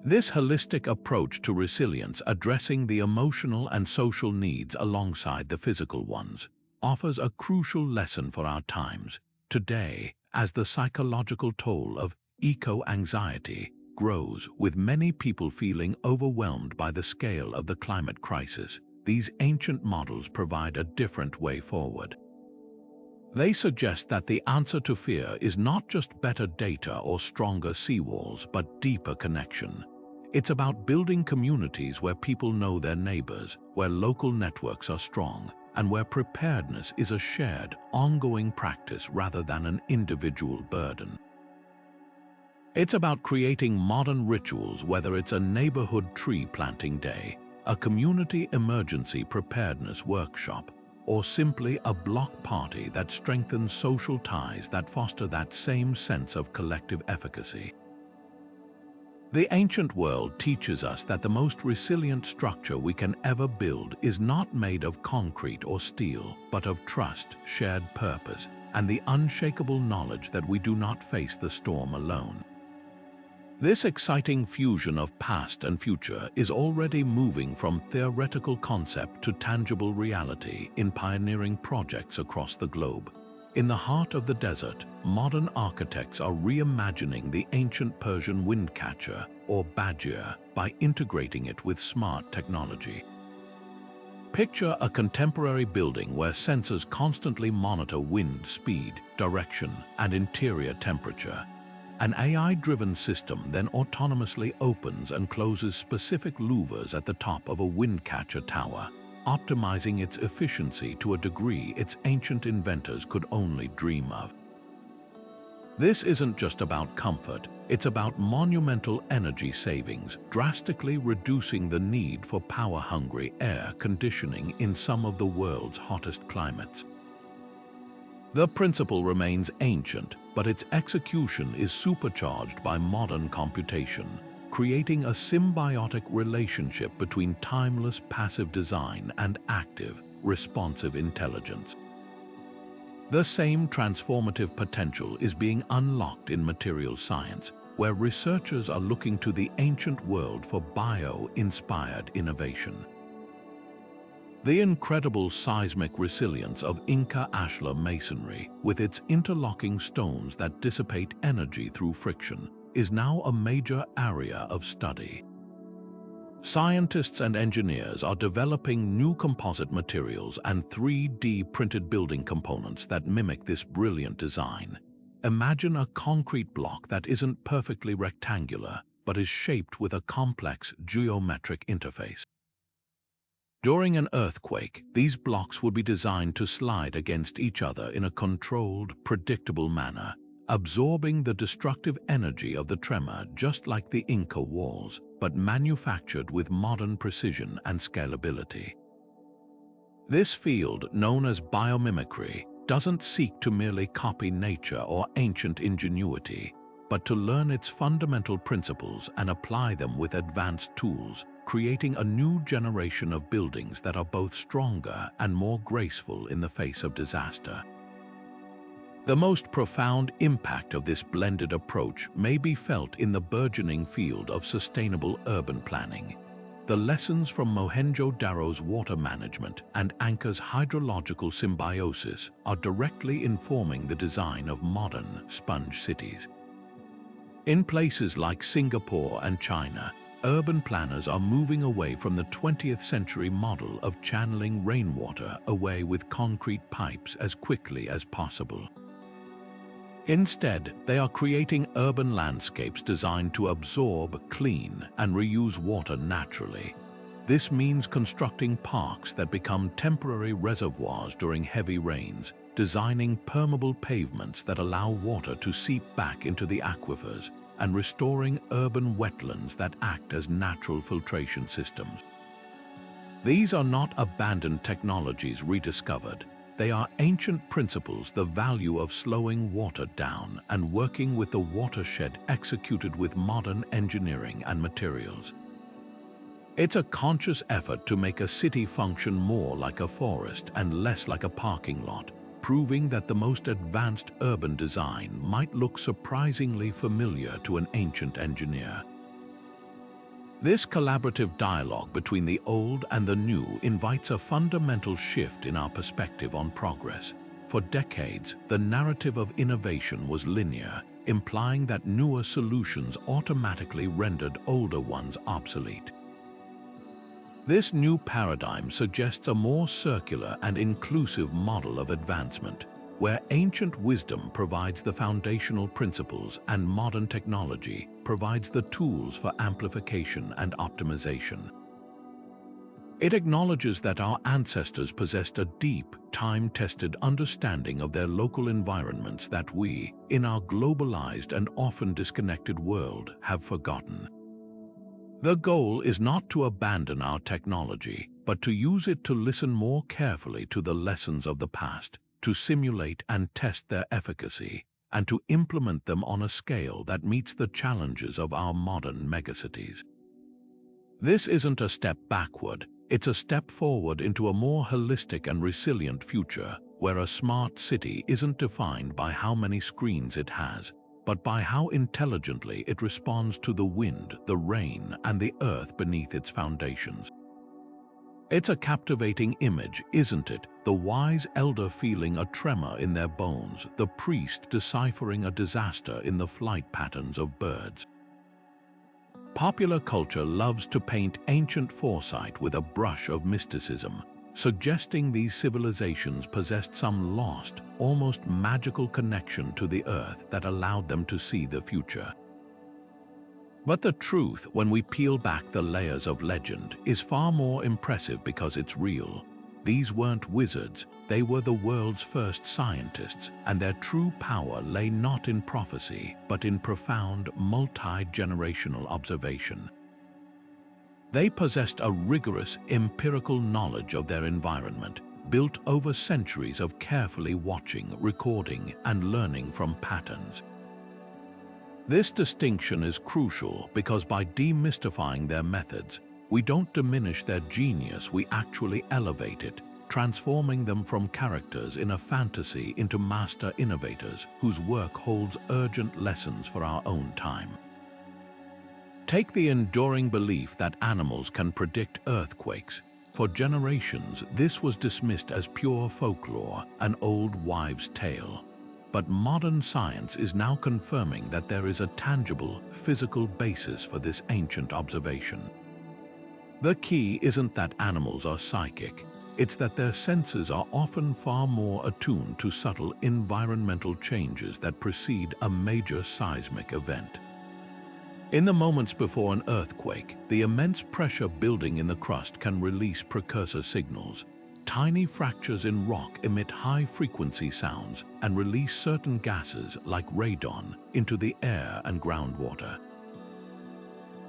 This holistic approach to resilience, addressing the emotional and social needs alongside the physical ones, offers a crucial lesson for our times. Today, as the psychological toll of eco-anxiety grows, with many people feeling overwhelmed by the scale of the climate crisis, these ancient models provide a different way forward. They suggest that the answer to fear is not just better data or stronger seawalls, but deeper connection. It's about building communities where people know their neighbors, where local networks are strong, and where preparedness is a shared, ongoing practice rather than an individual burden. It's about creating modern rituals, whether it's a neighborhood tree planting day, a community emergency preparedness workshop, or simply a block party that strengthens social ties that foster that same sense of collective efficacy. The ancient world teaches us that the most resilient structure we can ever build is not made of concrete or steel, but of trust, shared purpose, and the unshakable knowledge that we do not face the storm alone. This exciting fusion of past and future is already moving from theoretical concept to tangible reality in pioneering projects across the globe. In the heart of the desert, modern architects are reimagining the ancient Persian windcatcher, or badger, by integrating it with smart technology. Picture a contemporary building where sensors constantly monitor wind speed, direction, and interior temperature. An AI-driven system then autonomously opens and closes specific louvers at the top of a windcatcher tower, optimizing its efficiency to a degree its ancient inventors could only dream of. This isn't just about comfort, it's about monumental energy savings, drastically reducing the need for power-hungry air conditioning in some of the world's hottest climates. The principle remains ancient, but its execution is supercharged by modern computation, creating a symbiotic relationship between timeless passive design and active, responsive intelligence. The same transformative potential is being unlocked in material science, where researchers are looking to the ancient world for bio-inspired innovation. The incredible seismic resilience of Inca ashlar masonry, with its interlocking stones that dissipate energy through friction, is now a major area of study. Scientists and engineers are developing new composite materials and 3D printed building components that mimic this brilliant design. Imagine a concrete block that isn't perfectly rectangular, but is shaped with a complex geometric interface. During an earthquake, these blocks would be designed to slide against each other in a controlled, predictable manner, absorbing the destructive energy of the tremor just like the Inca walls, but manufactured with modern precision and scalability. This field, known as biomimicry, doesn't seek to merely copy nature or ancient ingenuity, but to learn its fundamental principles and apply them with advanced tools, creating a new generation of buildings that are both stronger and more graceful in the face of disaster. The most profound impact of this blended approach may be felt in the burgeoning field of sustainable urban planning. The lessons from Mohenjo-Daro's water management and Anka's hydrological symbiosis are directly informing the design of modern sponge cities. In places like Singapore and China, urban planners are moving away from the 20th century model of channeling rainwater away with concrete pipes as quickly as possible. Instead, they are creating urban landscapes designed to absorb, clean, and reuse water naturally. This means constructing parks that become temporary reservoirs during heavy rains, designing permeable pavements that allow water to seep back into the aquifers, and restoring urban wetlands that act as natural filtration systems. These are not abandoned technologies rediscovered. They are ancient principles, the value of slowing water down and working with the watershed executed with modern engineering and materials. It's a conscious effort to make a city function more like a forest and less like a parking lot, proving that the most advanced urban design might look surprisingly familiar to an ancient engineer. This collaborative dialogue between the old and the new invites a fundamental shift in our perspective on progress. For decades, the narrative of innovation was linear, implying that newer solutions automatically rendered older ones obsolete. This new paradigm suggests a more circular and inclusive model of advancement, where ancient wisdom provides the foundational principles and modern technology provides the tools for amplification and optimization. It acknowledges that our ancestors possessed a deep, time-tested understanding of their local environments that we, in our globalized and often disconnected world, have forgotten. The goal is not to abandon our technology, but to use it to listen more carefully to the lessons of the past, to simulate and test their efficacy, and to implement them on a scale that meets the challenges of our modern megacities. This isn't a step backward, it's a step forward into a more holistic and resilient future, where a smart city isn't defined by how many screens it has, but by how intelligently it responds to the wind, the rain, and the earth beneath its foundations. It's a captivating image, isn't it? The wise elder feeling a tremor in their bones, the priest deciphering a disaster in the flight patterns of birds. Popular culture loves to paint ancient foresight with a brush of mysticism, suggesting these civilizations possessed some lost, almost magical connection to the earth that allowed them to see the future. But the truth, when we peel back the layers of legend, is far more impressive because it's real. These weren't wizards, they were the world's first scientists, and their true power lay not in prophecy, but in profound, multi-generational observation. They possessed a rigorous, empirical knowledge of their environment, built over centuries of carefully watching, recording, and learning from patterns. This distinction is crucial because by demystifying their methods, we don't diminish their genius, we actually elevate it, transforming them from characters in a fantasy into master innovators whose work holds urgent lessons for our own time. Take the enduring belief that animals can predict earthquakes. For generations, this was dismissed as pure folklore, an old wives' tale. But modern science is now confirming that there is a tangible, physical basis for this ancient observation. The key isn't that animals are psychic. It's that their senses are often far more attuned to subtle environmental changes that precede a major seismic event. In the moments before an earthquake, the immense pressure building in the crust can release precursor signals. Tiny fractures in rock emit high-frequency sounds and release certain gases like radon into the air and groundwater.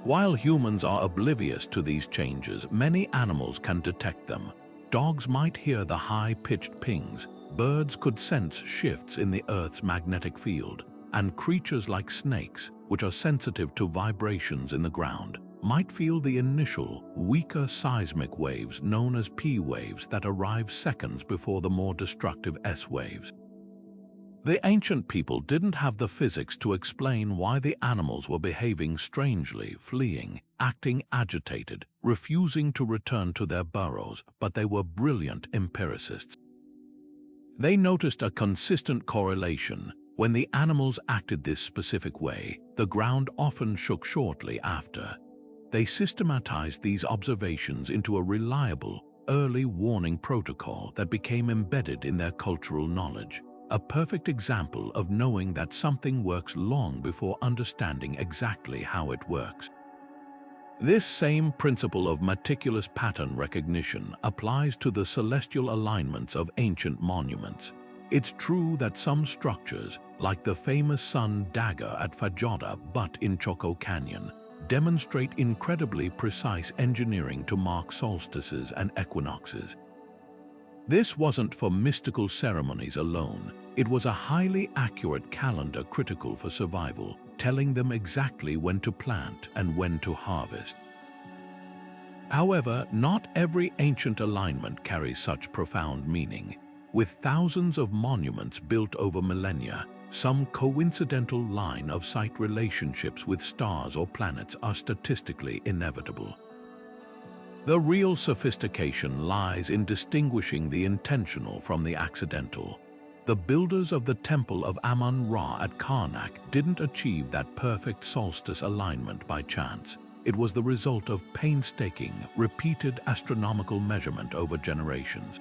While humans are oblivious to these changes, many animals can detect them. Dogs might hear the high-pitched pings, birds could sense shifts in the Earth's magnetic field, and creatures like snakes, which are sensitive to vibrations in the ground, might feel the initial, weaker seismic waves known as P waves that arrive seconds before the more destructive S waves. The ancient people didn't have the physics to explain why the animals were behaving strangely, fleeing, acting agitated, refusing to return to their burrows, but they were brilliant empiricists. They noticed a consistent correlation. When the animals acted this specific way, the ground often shook shortly after. They systematized these observations into a reliable, early warning protocol that became embedded in their cultural knowledge, a perfect example of knowing that something works long before understanding exactly how it works. This same principle of meticulous pattern recognition applies to the celestial alignments of ancient monuments. It's true that some structures, like the famous sun dagger at Fajoda Butte in Choco Canyon, demonstrate incredibly precise engineering to mark solstices and equinoxes. This wasn't for mystical ceremonies alone. It was a highly accurate calendar critical for survival, telling them exactly when to plant and when to harvest. However, not every ancient alignment carries such profound meaning. With thousands of monuments built over millennia, some coincidental line-of-sight relationships with stars or planets are statistically inevitable. The real sophistication lies in distinguishing the intentional from the accidental. The builders of the Temple of Amun-Ra at Karnak didn't achieve that perfect solstice alignment by chance. It was the result of painstaking, repeated astronomical measurement over generations.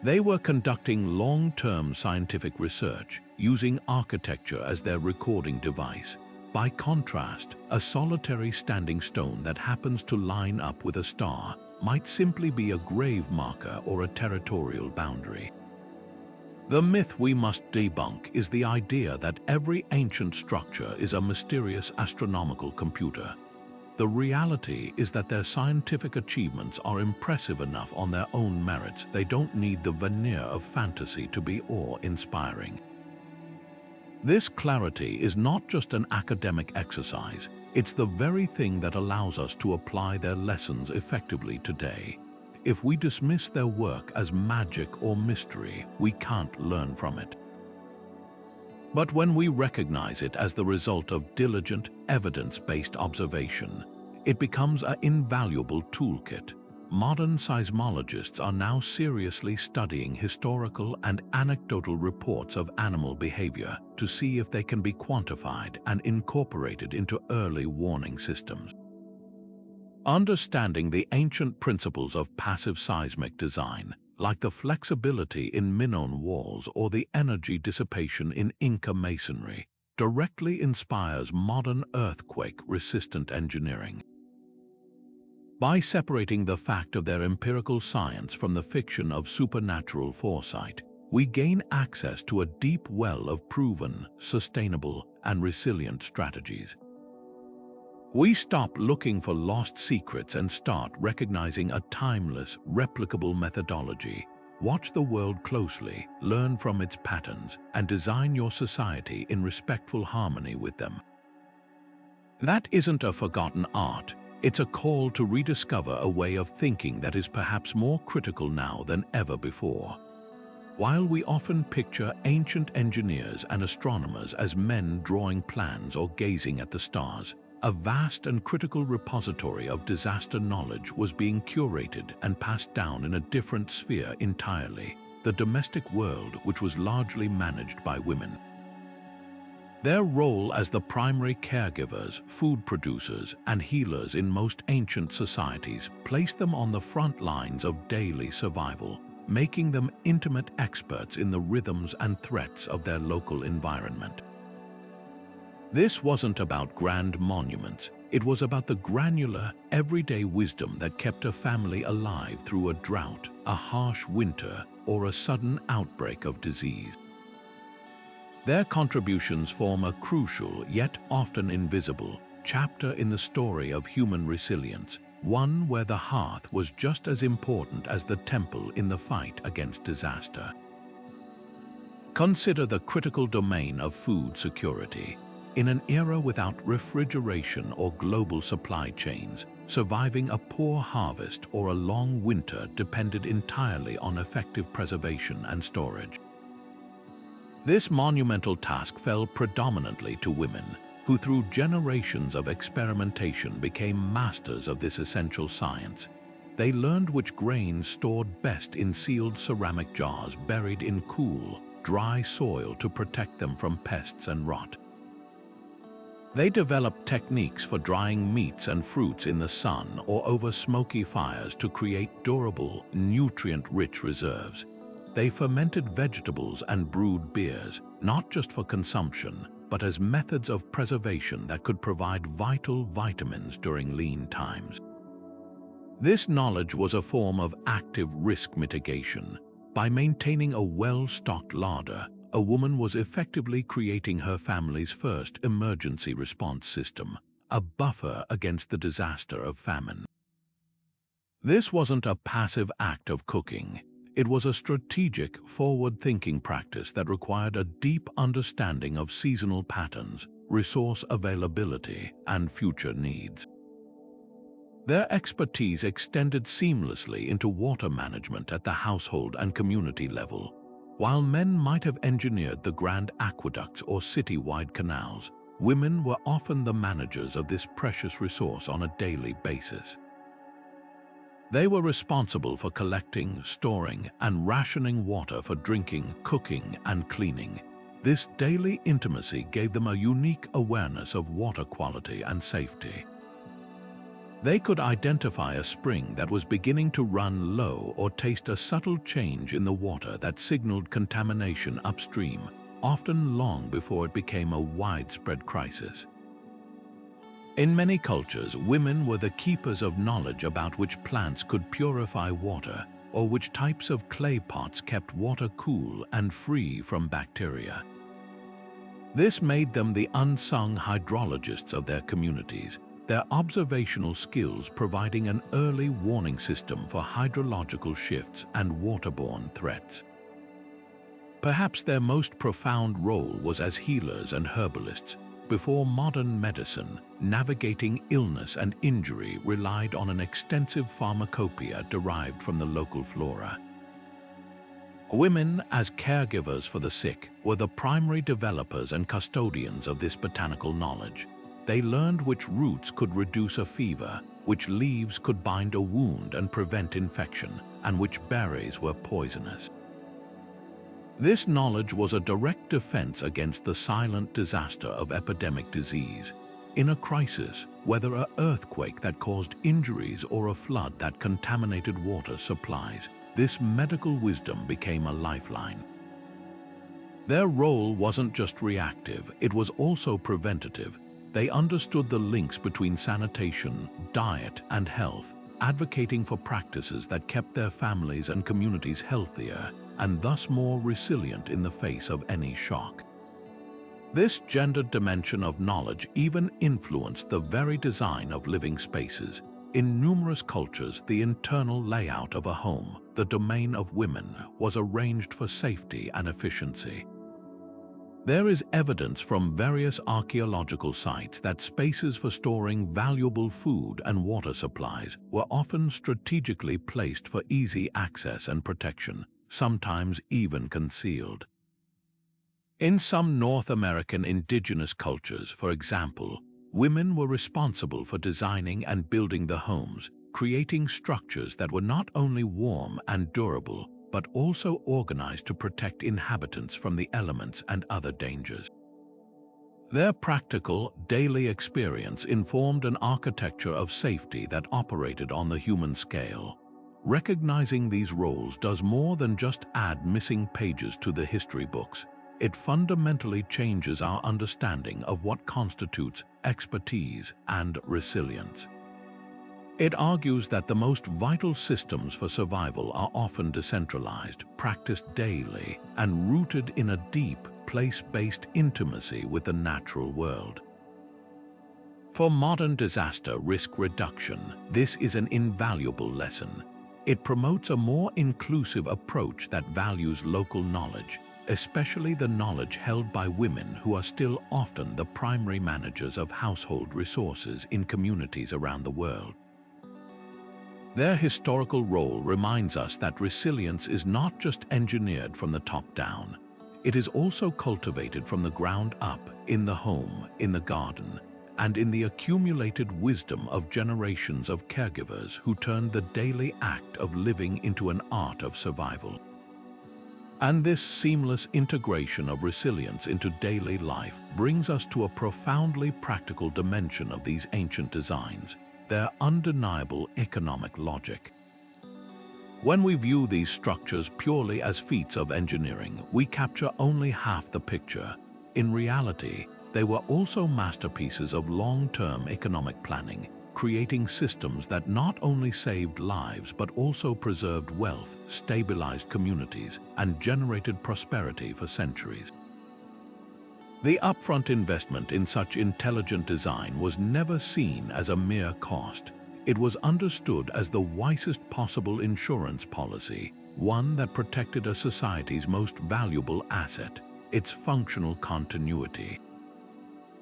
They were conducting long-term scientific research, using architecture as their recording device. By contrast, a solitary standing stone that happens to line up with a star might simply be a grave marker or a territorial boundary. The myth we must debunk is the idea that every ancient structure is a mysterious astronomical computer. The reality is that their scientific achievements are impressive enough on their own merits. They don't need the veneer of fantasy to be awe-inspiring. This clarity is not just an academic exercise, it's the very thing that allows us to apply their lessons effectively today. If we dismiss their work as magic or mystery, we can't learn from it. But when we recognize it as the result of diligent, evidence-based observation, it becomes an invaluable toolkit. Modern seismologists are now seriously studying historical and anecdotal reports of animal behavior to see if they can be quantified and incorporated into early warning systems. Understanding the ancient principles of passive seismic design, like the flexibility in Minoan walls or the energy dissipation in Inca masonry, directly inspires modern earthquake-resistant engineering. By separating the fact of their empirical science from the fiction of supernatural foresight, we gain access to a deep well of proven, sustainable, and resilient strategies. We stop looking for lost secrets and start recognizing a timeless, replicable methodology. Watch the world closely, learn from its patterns, and design your society in respectful harmony with them. That isn't a forgotten art. It's a call to rediscover a way of thinking that is perhaps more critical now than ever before. While we often picture ancient engineers and astronomers as men drawing plans or gazing at the stars, a vast and critical repository of disaster knowledge was being curated and passed down in a different sphere entirely, the domestic world, which was largely managed by women. Their role as the primary caregivers, food producers, and healers in most ancient societies placed them on the front lines of daily survival, making them intimate experts in the rhythms and threats of their local environment. This wasn't about grand monuments, it was about the granular, everyday wisdom that kept a family alive through a drought, a harsh winter, or a sudden outbreak of disease. Their contributions form a crucial, yet often invisible, chapter in the story of human resilience, one where the hearth was just as important as the temple in the fight against disaster. Consider the critical domain of food security. In an era without refrigeration or global supply chains, surviving a poor harvest or a long winter depended entirely on effective preservation and storage. This monumental task fell predominantly to women, who through generations of experimentation became masters of this essential science. They learned which grains stored best in sealed ceramic jars buried in cool, dry soil to protect them from pests and rot. They developed techniques for drying meats and fruits in the sun or over smoky fires to create durable, nutrient-rich reserves. They fermented vegetables and brewed beers, not just for consumption, but as methods of preservation that could provide vital vitamins during lean times. This knowledge was a form of active risk mitigation. By maintaining a well-stocked larder, a woman was effectively creating her family's first emergency response system, a buffer against the disaster of famine. This wasn't a passive act of cooking. It was a strategic, forward-thinking practice that required a deep understanding of seasonal patterns, resource availability, and future needs. Their expertise extended seamlessly into water management at the household and community level. While men might have engineered the grand aqueducts or city-wide canals, women were often the managers of this precious resource on a daily basis. They were responsible for collecting, storing, and rationing water for drinking, cooking, and cleaning. This daily intimacy gave them a unique awareness of water quality and safety. They could identify a spring that was beginning to run low or taste a subtle change in the water that signaled contamination upstream, often long before it became a widespread crisis. In many cultures, women were the keepers of knowledge about which plants could purify water or which types of clay pots kept water cool and free from bacteria. This made them the unsung hydrologists of their communities, their observational skills providing an early warning system for hydrological shifts and waterborne threats. Perhaps their most profound role was as healers and herbalists. Before modern medicine, navigating illness and injury relied on an extensive pharmacopoeia derived from the local flora. Women, as caregivers for the sick, were the primary developers and custodians of this botanical knowledge. They learned which roots could reduce a fever, which leaves could bind a wound and prevent infection, and which berries were poisonous. This knowledge was a direct defense against the silent disaster of epidemic disease. In a crisis, whether an earthquake that caused injuries or a flood that contaminated water supplies, this medical wisdom became a lifeline. Their role wasn't just reactive, it was also preventative. They understood the links between sanitation, diet, and health, advocating for practices that kept their families and communities healthier and thus more resilient in the face of any shock. This gendered dimension of knowledge even influenced the very design of living spaces. In numerous cultures, the internal layout of a home, the domain of women, was arranged for safety and efficiency. There is evidence from various archaeological sites that spaces for storing valuable food and water supplies were often strategically placed for easy access and protection, sometimes even concealed. In some North American indigenous cultures, for example, Women were responsible for designing and building the homes, creating structures that were not only warm and durable, but also organized to protect inhabitants from the elements and other dangers. Their practical, daily experience informed an architecture of safety that operated on the human scale. Recognizing these roles does more than just add missing pages to the history books. It fundamentally changes our understanding of what constitutes expertise and resilience. It argues that the most vital systems for survival are often decentralized, practiced daily, and rooted in a deep, place-based intimacy with the natural world. For modern disaster risk reduction, this is an invaluable lesson. It promotes a more inclusive approach that values local knowledge, especially the knowledge held by women who are still often the primary managers of household resources in communities around the world. Their historical role reminds us that resilience is not just engineered from the top down. It is also cultivated from the ground up, in the home, in the garden, and in the accumulated wisdom of generations of caregivers who turned the daily act of living into an art of survival. And this seamless integration of resilience into daily life brings us to a profoundly practical dimension of these ancient designs, their undeniable economic logic. When we view these structures purely as feats of engineering, we capture only half the picture. In reality, they were also masterpieces of long-term economic planning, creating systems that not only saved lives but also preserved wealth, stabilized communities, and generated prosperity for centuries. The upfront investment in such intelligent design was never seen as a mere cost. It was understood as the wisest possible insurance policy, one that protected a society's most valuable asset, its functional continuity.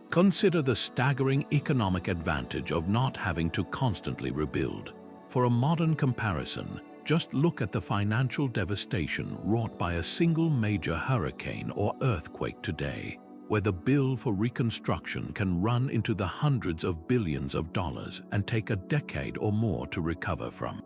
Consider the staggering economic advantage of not having to constantly rebuild. For a modern comparison, just look at the financial devastation wrought by a single major hurricane or earthquake today, where the bill for reconstruction can run into the hundreds of billions of dollars and take a decade or more to recover from.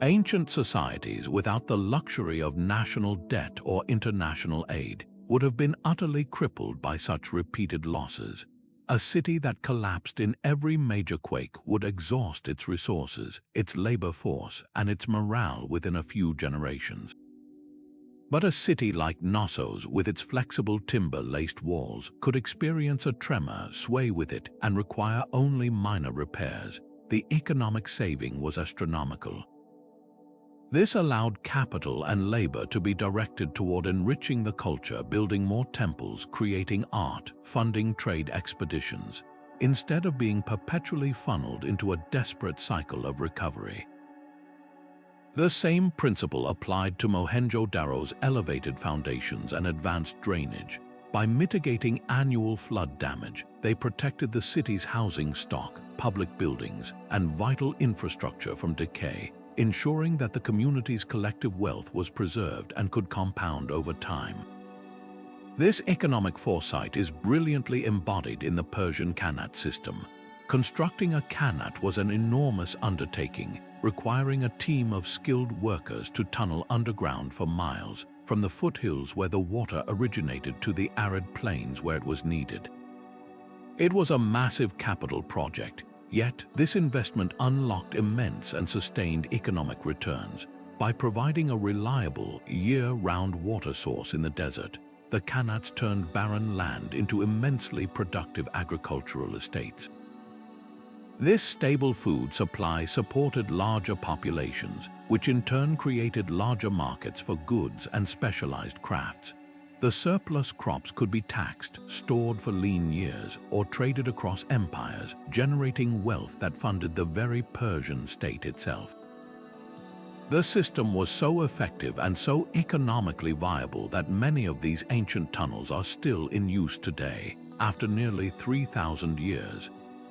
Ancient societies without the luxury of national debt or international aid would have been utterly crippled by such repeated losses. A city that collapsed in every major quake would exhaust its resources, its labor force, and its morale within a few generations. But a city like Knossos, with its flexible timber-laced walls, could experience a tremor, sway with it, and require only minor repairs. The economic saving was astronomical. This allowed capital and labor to be directed toward enriching the culture, building more temples, creating art, funding trade expeditions, instead of being perpetually funneled into a desperate cycle of recovery. The same principle applied to Mohenjo-Daro's elevated foundations and advanced drainage. By mitigating annual flood damage, they protected the city's housing stock, public buildings, and vital infrastructure from decay, ensuring that the community's collective wealth was preserved and could compound over time. This economic foresight is brilliantly embodied in the Persian Qanat system. Constructing a Qanat was an enormous undertaking, requiring a team of skilled workers to tunnel underground for miles, from the foothills where the water originated to the arid plains where it was needed. It was a massive capital project, yet this investment unlocked immense and sustained economic returns. By providing a reliable, year-round water source in the desert, the Qanats turned barren land into immensely productive agricultural estates. This stable food supply supported larger populations, which in turn created larger markets for goods and specialized crafts. The surplus crops could be taxed, stored for lean years, or traded across empires, generating wealth that funded the very Persian state itself. The system was so effective and so economically viable that many of these ancient tunnels are still in use today, after nearly 3,000 years.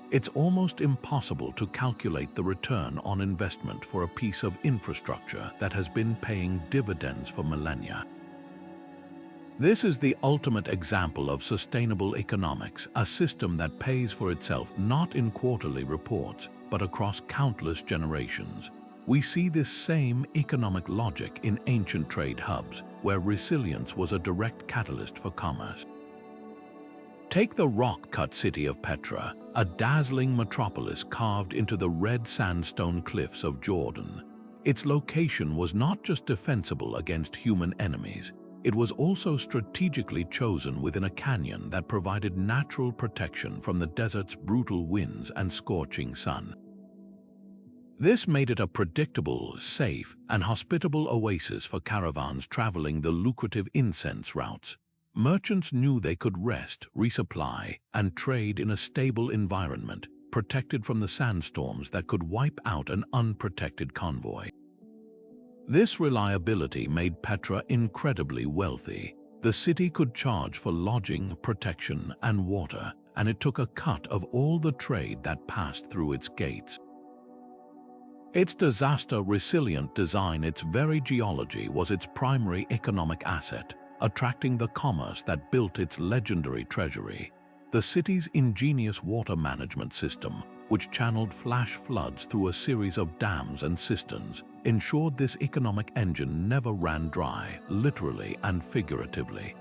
It's almost impossible to calculate the return on investment for a piece of infrastructure that has been paying dividends for millennia. This is the ultimate example of sustainable economics, a system that pays for itself not in quarterly reports, but across countless generations. We see this same economic logic in ancient trade hubs, where resilience was a direct catalyst for commerce. Take the rock-cut city of Petra, a dazzling metropolis carved into the red sandstone cliffs of Jordan. Its location was not just defensible against human enemies, it was also strategically chosen within a canyon that provided natural protection from the desert's brutal winds and scorching sun. This made it a predictable, safe, and hospitable oasis for caravans traveling the lucrative incense routes. Merchants knew they could rest, resupply, and trade in a stable environment, protected from the sandstorms that could wipe out an unprotected convoy. This reliability made Petra incredibly wealthy. The city could charge for lodging, protection, and water, and it took a cut of all the trade that passed through its gates. Its disaster-resilient design, its very geology, was its primary economic asset, attracting the commerce that built its legendary treasury. The city's ingenious water management system, which channeled flash floods through a series of dams and cisterns, ensured this economic engine never ran dry, literally and figuratively.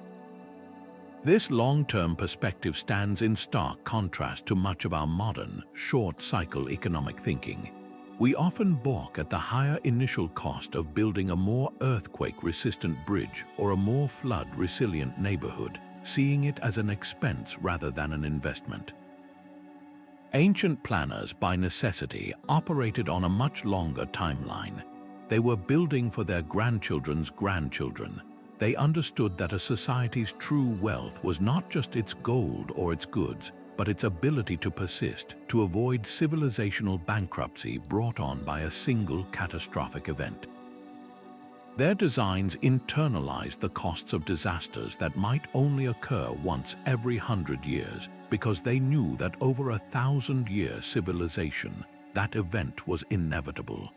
This long-term perspective stands in stark contrast to much of our modern, short-cycle economic thinking. We often balk at the higher initial cost of building a more earthquake-resistant bridge or a more flood-resilient neighborhood, seeing it as an expense rather than an investment. Ancient planners, by necessity, operated on a much longer timeline. They were building for their grandchildren's grandchildren. They understood that a society's true wealth was not just its gold or its goods, but its ability to persist, to avoid civilizational bankruptcy brought on by a single catastrophic event. Their designs internalized the costs of disasters that might only occur once every 100 years, because they knew that over a 1,000-year civilization, that event was inevitable.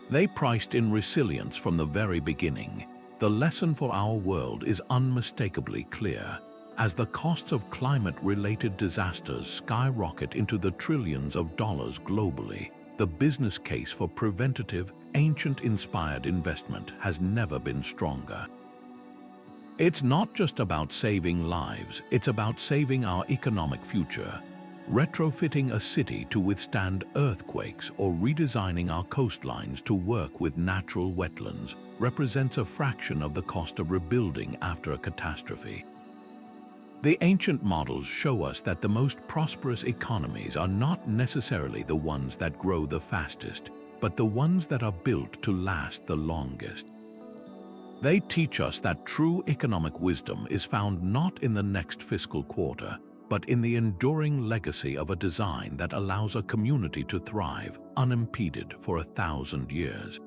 They priced in resilience from the very beginning. The lesson for our world is unmistakably clear. As the costs of climate-related disasters skyrocket into the trillions of dollars globally, the business case for preventative, ancient-inspired investment has never been stronger. It's not just about saving lives, it's about saving our economic future. Retrofitting a city to withstand earthquakes or redesigning our coastlines to work with natural wetlands represents a fraction of the cost of rebuilding after a catastrophe. The ancient models show us that the most prosperous economies are not necessarily the ones that grow the fastest, but the ones that are built to last the longest. They teach us that true economic wisdom is found not in the next fiscal quarter, but in the enduring legacy of a design that allows a community to thrive unimpeded for 1,000 years.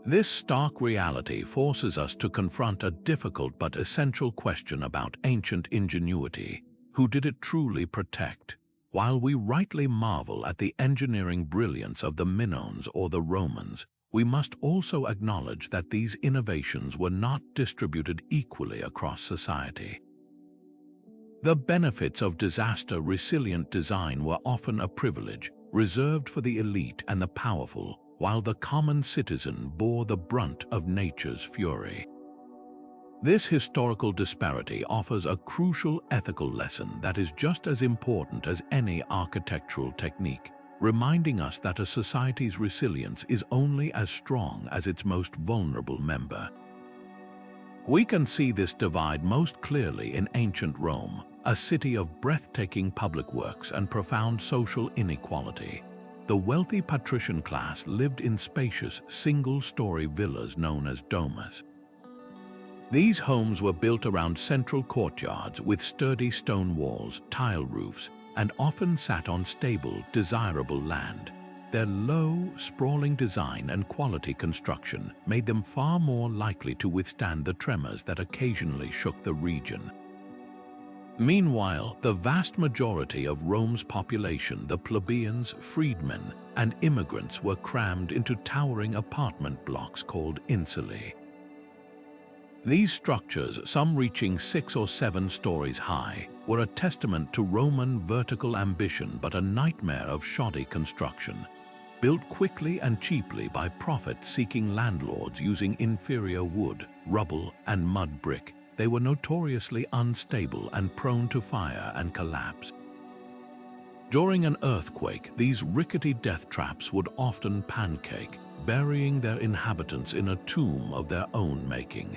This stark reality forces us to confront a difficult but essential question about ancient ingenuity. Who did it truly protect? While we rightly marvel at the engineering brilliance of the Minones or the Romans, we must also acknowledge that these innovations were not distributed equally across society. The benefits of disaster-resilient design were often a privilege, reserved for the elite and the powerful, while the common citizen bore the brunt of nature's fury. This historical disparity offers a crucial ethical lesson that is just as important as any architectural technique, reminding us that a society's resilience is only as strong as its most vulnerable member. We can see this divide most clearly in ancient Rome, a city of breathtaking public works and profound social inequality. The wealthy patrician class lived in spacious, single-story villas known as domus. These homes were built around central courtyards with sturdy stone walls, tile roofs, and often sat on stable, desirable land. Their low, sprawling design and quality construction made them far more likely to withstand the tremors that occasionally shook the region. Meanwhile, the vast majority of Rome's population, the plebeians, freedmen, and immigrants, were crammed into towering apartment blocks called insulae. These structures, some reaching 6 or 7 stories high, were a testament to Roman vertical ambition but a nightmare of shoddy construction. Built quickly and cheaply by profit-seeking landlords using inferior wood, rubble, and mud brick, they were notoriously unstable and prone to fire and collapse. During an earthquake, these rickety death traps would often pancake, burying their inhabitants in a tomb of their own making.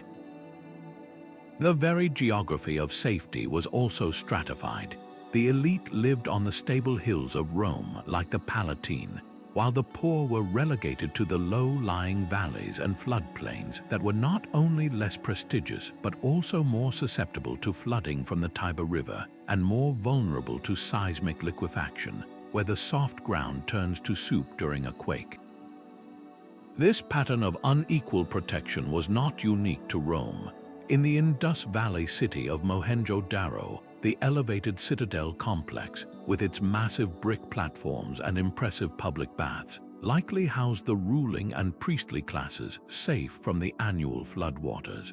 The very geography of safety was also stratified. The elite lived on the stable hills of Rome like the Palatine, while the poor were relegated to the low-lying valleys and floodplains that were not only less prestigious but also more susceptible to flooding from the Tiber River and more vulnerable to seismic liquefaction, where the soft ground turns to soup during a quake. This pattern of unequal protection was not unique to Rome. In the Indus Valley city of Mohenjo-Daro, the elevated citadel complex, with its massive brick platforms and impressive public baths, likely housed the ruling and priestly classes safe from the annual floodwaters.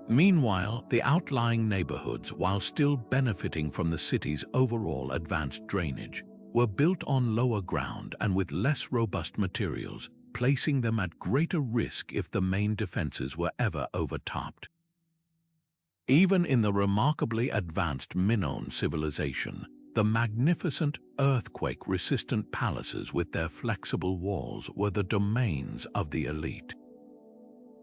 Meanwhile, the outlying neighborhoods, while still benefiting from the city's overall advanced drainage, were built on lower ground and with less robust materials, placing them at greater risk if the main defenses were ever overtopped. Even in the remarkably advanced Minoan civilization, the magnificent earthquake-resistant palaces with their flexible walls were the domains of the elite.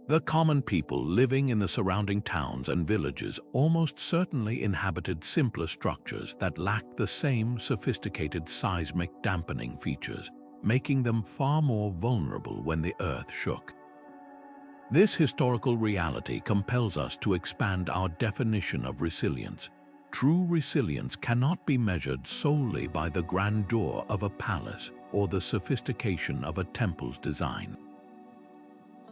The common people living in the surrounding towns and villages almost certainly inhabited simpler structures that lacked the same sophisticated seismic dampening features, making them far more vulnerable when the earth shook. This historical reality compels us to expand our definition of resilience. True resilience cannot be measured solely by the grandeur of a palace or the sophistication of a temple's design.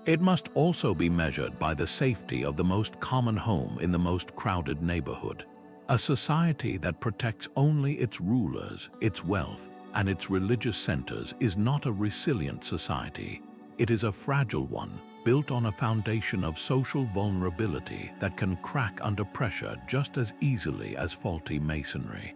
It must also be measured by the safety of the most common home in the most crowded neighborhood. A society that protects only its rulers, its wealth, and its religious centers is not a resilient society. It is a fragile one, built on a foundation of social vulnerability that can crack under pressure just as easily as faulty masonry.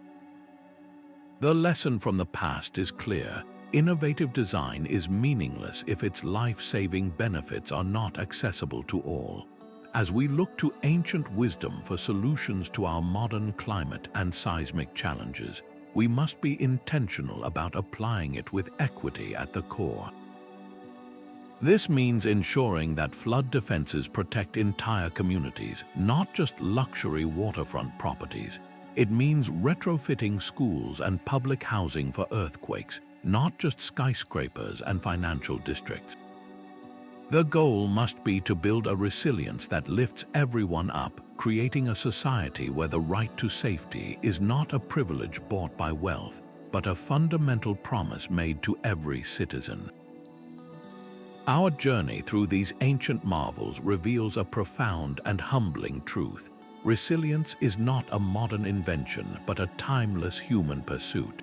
The lesson from the past is clear. Innovative design is meaningless if its life-saving benefits are not accessible to all. As we look to ancient wisdom for solutions to our modern climate and seismic challenges, we must be intentional about applying it with equity at the core. This means ensuring that flood defenses protect entire communities, not just luxury waterfront properties. It means retrofitting schools and public housing for earthquakes, not just skyscrapers and financial districts. The goal must be to build a resilience that lifts everyone up, creating a society where the right to safety is not a privilege bought by wealth, but a fundamental promise made to every citizen. Our journey through these ancient marvels reveals a profound and humbling truth. Resilience is not a modern invention, but a timeless human pursuit.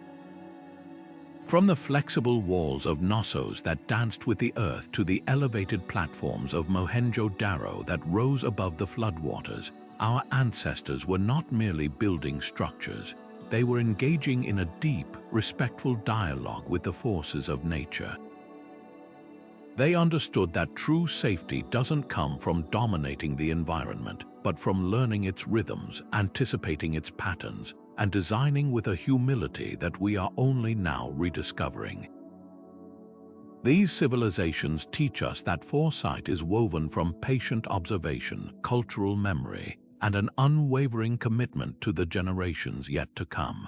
From the flexible walls of Knossos that danced with the earth to the elevated platforms of Mohenjo-Daro that rose above the floodwaters, our ancestors were not merely building structures. They were engaging in a deep, respectful dialogue with the forces of nature. They understood that true safety doesn't come from dominating the environment, but from learning its rhythms, anticipating its patterns, and designing with a humility that we are only now rediscovering. These civilizations teach us that foresight is woven from patient observation, cultural memory, and an unwavering commitment to the generations yet to come.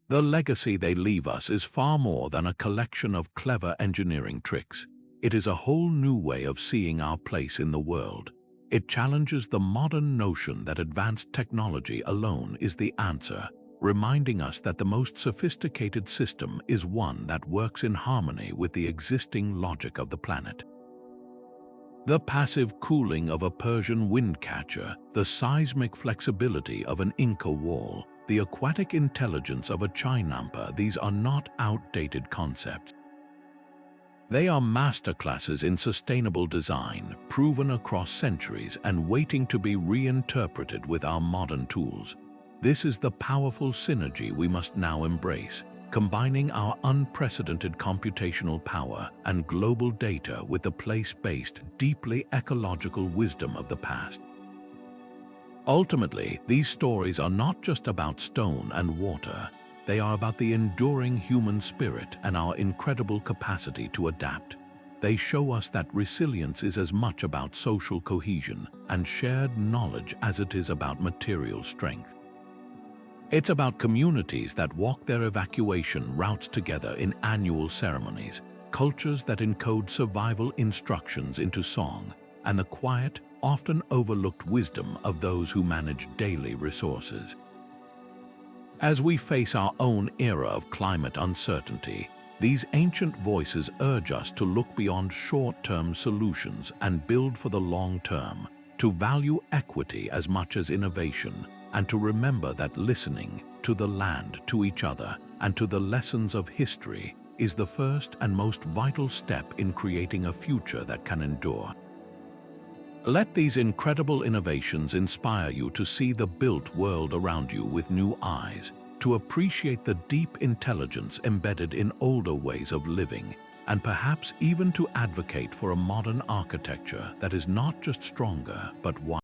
The legacy they leave us is far more than a collection of clever engineering tricks. It is a whole new way of seeing our place in the world. It challenges the modern notion that advanced technology alone is the answer, reminding us that the most sophisticated system is one that works in harmony with the existing logic of the planet. The passive cooling of a Persian windcatcher, the seismic flexibility of an Inca wall, the aquatic intelligence of a chinampa, these are not outdated concepts. They are masterclasses in sustainable design, proven across centuries and waiting to be reinterpreted with our modern tools. This is the powerful synergy we must now embrace, combining our unprecedented computational power and global data with the place-based, deeply ecological wisdom of the past. Ultimately, these stories are not just about stone and water. They are about the enduring human spirit and our incredible capacity to adapt. They show us that resilience is as much about social cohesion and shared knowledge as it is about material strength. It's about communities that walk their evacuation routes together in annual ceremonies, cultures that encode survival instructions into song, and the quiet, often overlooked wisdom of those who manage daily resources. As we face our own era of climate uncertainty, these ancient voices urge us to look beyond short-term solutions and build for the long term, to value equity as much as innovation, and to remember that listening to the land, to each other, and to the lessons of history is the first and most vital step in creating a future that can endure. Let these incredible innovations inspire you to see the built world around you with new eyes, to appreciate the deep intelligence embedded in older ways of living, and perhaps even to advocate for a modern architecture that is not just stronger but wiser.